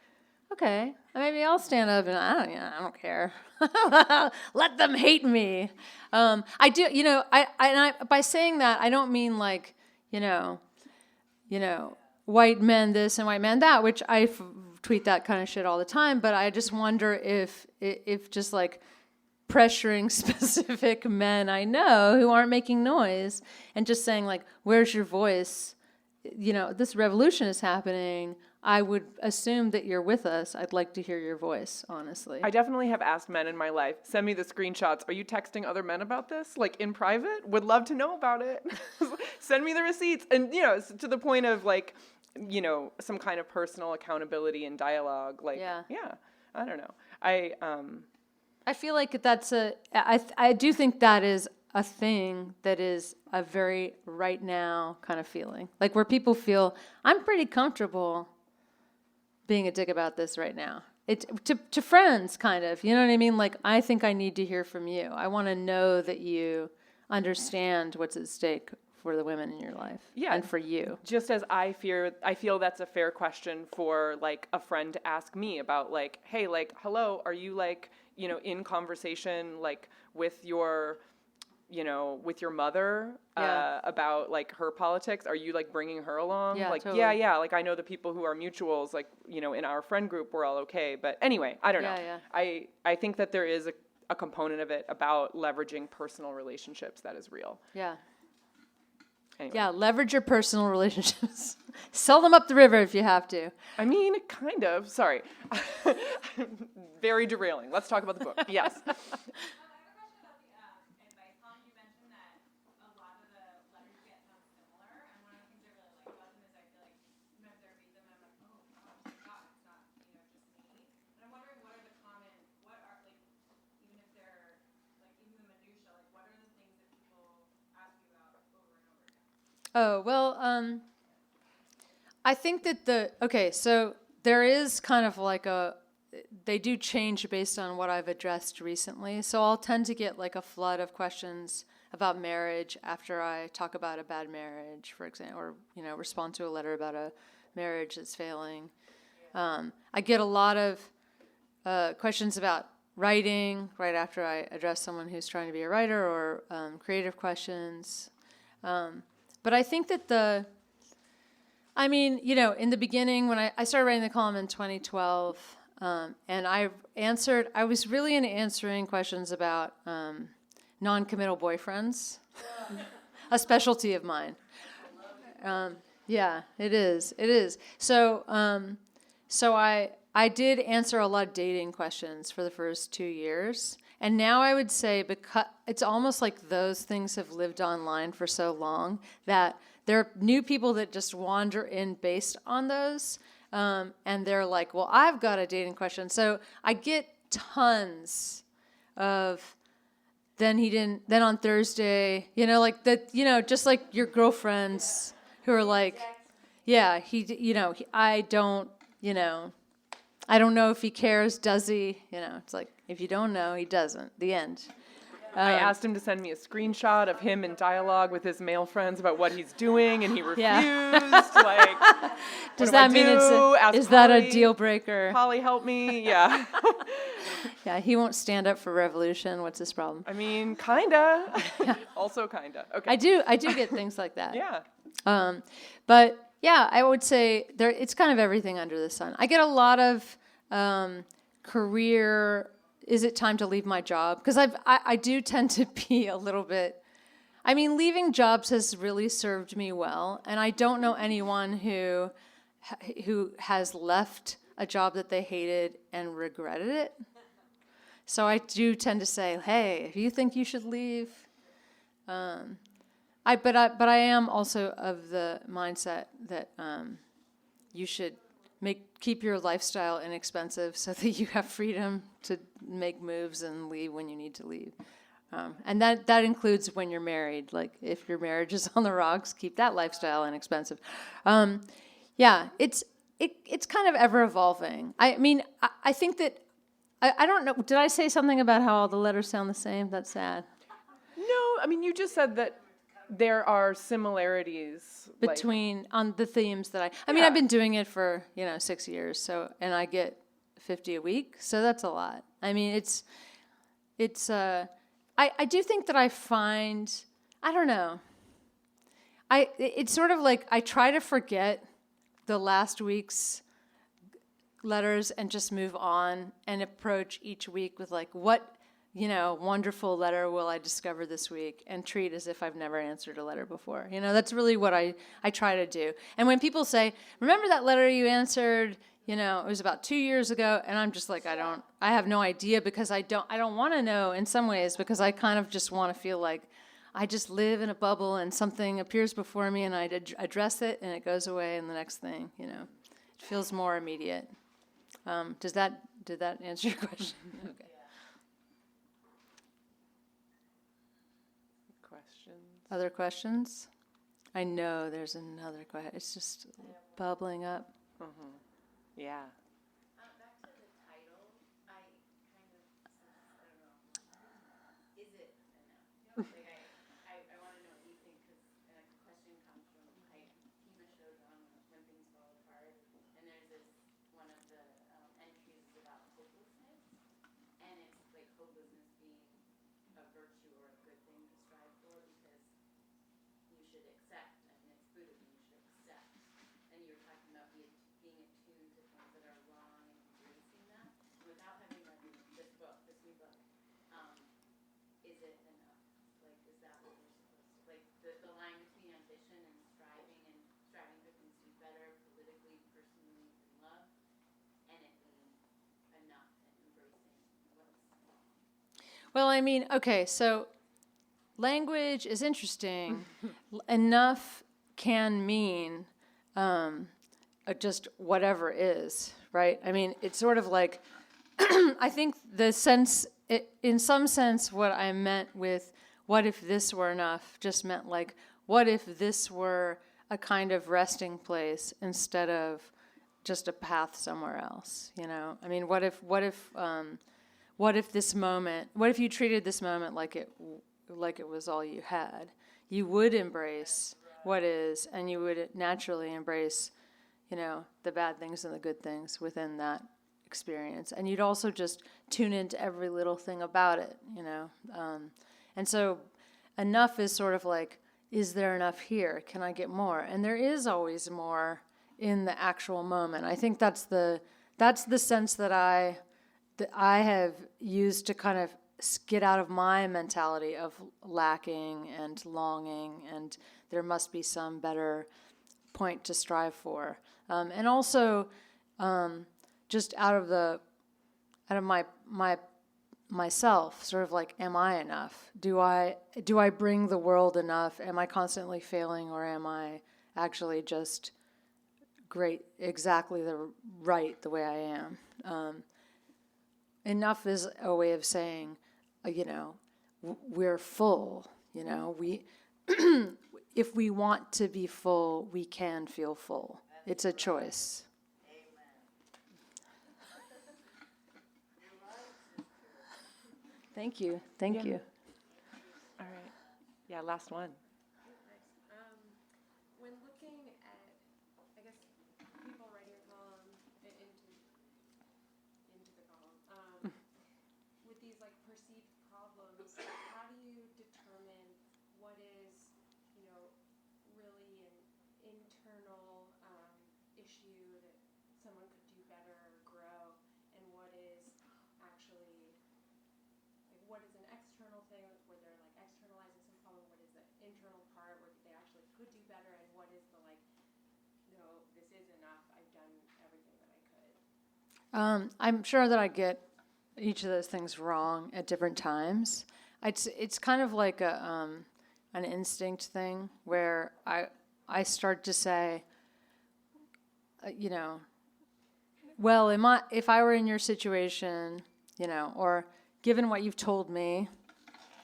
okay, maybe I'll stand up and I don't care. Let them hate me. I do, you know, I by saying that, I don't mean like, you know, white men this and white men that, which I tweet that kind of shit all the time. But I just wonder if just like pressuring specific men I know who aren't making noise and just saying like, where's your voice? You know, this revolution is happening. I would assume that you're with us. I'd like to hear your voice, honestly. I definitely have asked men in my life, send me the screenshots. Are you texting other men about this? Like in private? Would love to know about it. Send me the receipts. And, you know, to the point of like, you know, some kind of personal accountability and dialogue. Like, yeah, I don't know. I feel like that's I do think that is a thing that is a very right now kind of feeling. Like where people feel, I'm pretty comfortable being a dick about this right now. To friends, kind of, you know what I mean? Like, I think I need to hear from you. I want to know that you understand what's at stake for the women in your life, and for you. Just as I feel that's a fair question for like a friend to ask me about, like, hey, like, hello, are you like, you know, in conversation like with your, you know, with your mother about like her politics? Are you like bringing her along? Yeah, like, totally. yeah. Like I know the people who are mutuals, like, you know, in our friend group, we're all okay. But anyway, I don't know. Yeah. I think that there is a component of it about leveraging personal relationships that is real. Yeah. Anyway. Yeah, leverage your personal relationships. Sell them up the river if you have to. I mean, kind of. Sorry. Very derailing. Let's talk about the book. Yes. Oh, well, I think that so there is kind of like they do change based on what I've addressed recently. So I'll tend to get like a flood of questions about marriage after I talk about a bad marriage, for example, or, you know, respond to a letter about a marriage that's failing. I get a lot of questions about writing right after I address someone who's trying to be a writer, or creative questions. But I think that you know, in the beginning, when I started writing the column in 2012, and I was really into answering questions about non-committal boyfriends, a specialty of mine. Yeah, it is. So I did answer a lot of dating questions for the first 2 years. And now I would say, because it's almost like those things have lived online for so long that there are new people that just wander in based on those. And they're like, well, I've got a dating question. So I get tons of then he didn't. Then on Thursday, like that. Just like your girlfriends who are like, yeah, I don't. I don't know if he cares. Does he? It's like if you don't know, he doesn't. The end. I asked him to send me a screenshot of him in dialogue with his male friends about what he's doing, and he refused. Like, does that mean is that a deal breaker? Polly, help me. Yeah. Yeah, he won't stand up for revolution. What's his problem? I mean, kinda. Also kinda. Okay. I do get things like that. Yeah. But yeah, I would say it's kind of everything under the sun. I get a lot of career. Is it time to leave my job? Because I do tend to be a little bit. I mean, leaving jobs has really served me well, and I don't know anyone who has left a job that they hated and regretted it. So I do tend to say, hey, if you think you should leave, but I am also of the mindset that you should keep your lifestyle inexpensive so that you have freedom to make moves and leave when you need to leave. And that includes when you're married. Like if your marriage is on the rocks, keep that lifestyle inexpensive. Yeah, it's kind of ever evolving. I mean, I think that I don't know. Did I say something about how all the letters sound the same? That's sad. No, I mean, you just said that there are similarities between on the themes that I mean, I've been doing it for 6 years, and I get 50 a week, so that's a lot. I mean, I do think that I find, I don't know, it's sort of like I try to forget the last week's letters and just move on and approach each week with like, what wonderful letter will I discover this week, and treat as if I've never answered a letter before. That's really what I try to do. And when people say, remember that letter you answered, it was about 2 years ago, and I'm just like, I have no idea, because I don't want to know in some ways, because I kind of just want to feel like I just live in a bubble and something appears before me and I address it and it goes away and the next thing, it feels more immediate. Did that answer your question? Okay. Other questions? I know there's another question. It's just bubbling up. Mm-hmm. Yeah. Back to the title, I kind of, I don't know, is it enough? Like I want to know what you think, because the question comes from, Hima showed on When Things Fall Apart, and there's this, one of the entries is about hopelessness, and it's like hopelessness being a virtue or a good thing to strive for, because you should accept. I mean, it's Buddhism, you should accept. And you were talking about being attuned to things that are wrong and embracing that. Without having read this new book, is it enough? Like, is that what we're supposed to, like, the line between ambition and striving for things to be better politically, personally, in love, and it being enough and embracing what's wrong? Well, I mean, okay, so language is interesting. Enough can mean just whatever is, right? I mean, it's sort of like, I think in some sense, what I meant with what if this were enough just meant like, what if this were a kind of resting place instead of just a path somewhere else, I mean, what if this moment, what if you treated this moment like it was all you had? You would embrace what is, and you would naturally embrace, the bad things and the good things within that experience. And you'd also just tune into every little thing about it, And so enough is sort of like, is there enough here? Can I get more? And there is always more in the actual moment. I think that's the sense that I have used to kind of get out of my mentality of lacking and longing, and there must be some better point to strive for, and also just out of myself, sort of like, am I enough? Do I bring the world enough? Am I constantly failing, or am I actually just great, exactly the way I am? Enough is a way of saying, we're full. We if we want to be full, we can feel full. It's a choice. Thank you. Thank you. All right. Yeah, last one. When looking at, I guess, people writing a column into the column, with these like perceived problems, how do you determine what is, really an internal issue that someone could do better or grow, and what is actually, like, what is an external thing where they're like externalizing some problem, what is the internal part where they actually could do better, and what is the like, no, this is enough, I've done everything that I could. I'm sure that I get each of those things wrong at different times. It's kind of like an instinct thing where I start to say, well, if I were in your situation, or given what you've told me,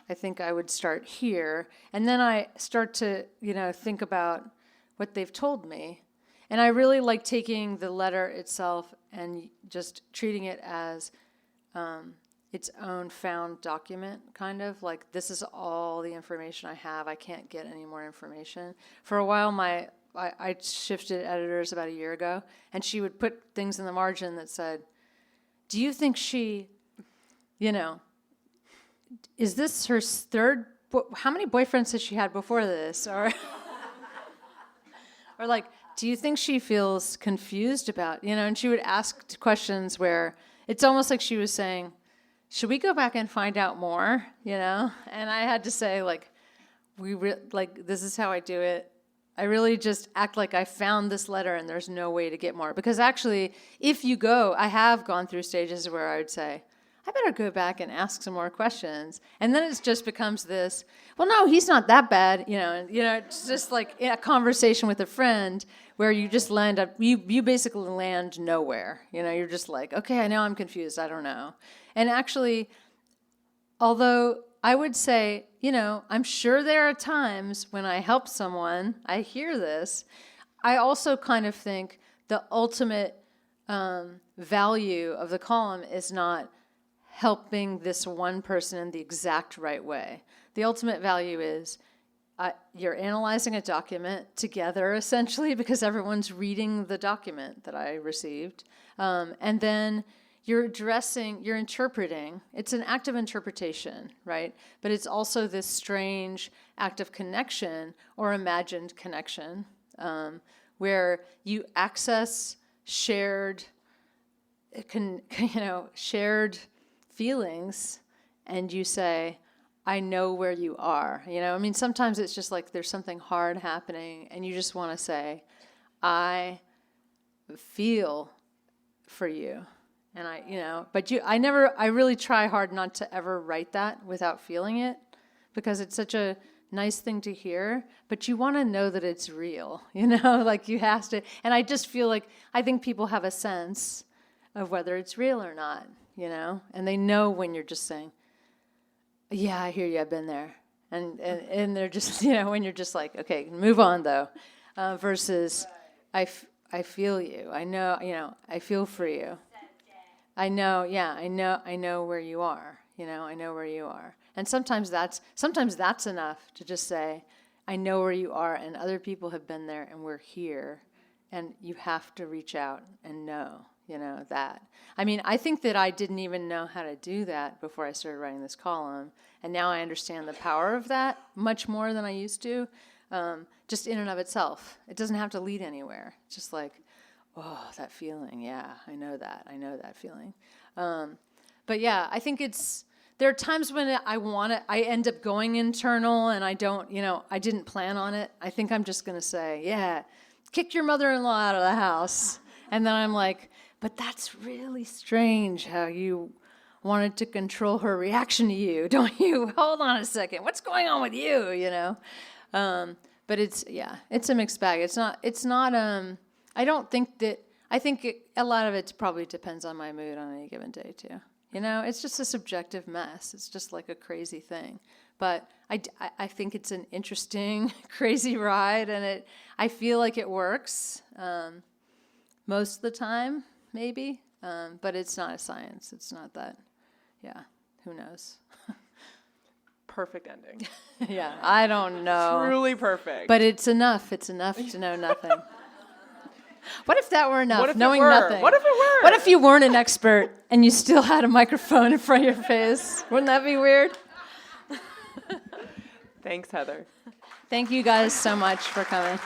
I think I would start here. And then I start to, think about what they've told me. And I really like taking the letter itself and just treating it as its own found document, kind of. Like, this is all the information I have. I can't get any more information. For a while, I shifted editors about a year ago, and she would put things in the margin that said, do you think she, is this her third, how many boyfriends has she had before this? Or, or like, do you think she feels confused about, and she would ask questions where it's almost like she was saying, should we go back and find out more, And I had to say, like, this is how I do it. I really just act like I found this letter and there's no way to get more. Because actually, if you go, I have gone through stages where I would say, I better go back and ask some more questions. And then it just becomes this, well, no, he's not that bad, it's just like a conversation with a friend where you just land up, you basically land nowhere. You're just like, okay, I know I'm confused, I don't know. And actually, although I would say, I'm sure there are times when I help someone, I hear this, I also kind of think the ultimate value of the column is not helping this one person in the exact right way. The ultimate value is you're analyzing a document together, essentially, because everyone's reading the document that I received. And then you're interpreting. It's an act of interpretation, right? But it's also this strange act of connection or imagined connection where you access shared feelings and you say, I know where you are. Sometimes it's just like there's something hard happening and you just want to say, I feel for you. And I really try hard not to ever write that without feeling it because it's such a nice thing to hear, but you want to know that it's real, like you have to. And I just feel like I think people have a sense of whether it's real or not, and they know when you're just saying, yeah, I hear you, I've been there. And they're just, when you're just like, okay, move on though, versus I feel you. I know, I feel for you. I know where you are. I know where you are. And sometimes that's enough to just say, I know where you are, and other people have been there, and we're here, and you have to reach out and know, that. I think that I didn't even know how to do that before I started writing this column, and now I understand the power of that much more than I used to, just in and of itself. It doesn't have to lead anywhere. It's just like, oh, that feeling, yeah, I know that feeling. But yeah, I think there are times when I end up going internal and I don't, I didn't plan on it. I think I'm just going to say, yeah, kick your mother-in-law out of the house. And then I'm like, but that's really strange how you wanted to control her reaction to you, don't you? Hold on a second. What's going on with you, But it's a mixed bag. It's not, I don't think that, I think a lot of it probably depends on my mood on any given day, too. You know, it's just a subjective mess. It's just like a crazy thing. But I think it's an interesting, crazy ride, and I feel like it works most of the time, maybe. But it's not a science. It's not that. Yeah, who knows? Perfect ending. Yeah, I don't know. Truly perfect. But it's enough. It's enough to know nothing. What if that were enough? What if it knowing were? nothing. What if it were? What if you weren't an expert and you still had a microphone in front of your face? Wouldn't that be weird? Thanks, Heather. Thank you guys so much for coming.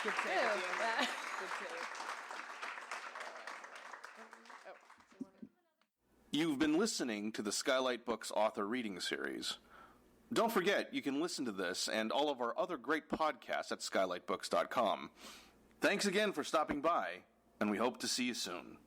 Good save. You've been listening to the Skylight Books author reading series. Don't forget, you can listen to this and all of our other great podcasts at skylightbooks.com. Thanks again for stopping by, and we hope to see you soon.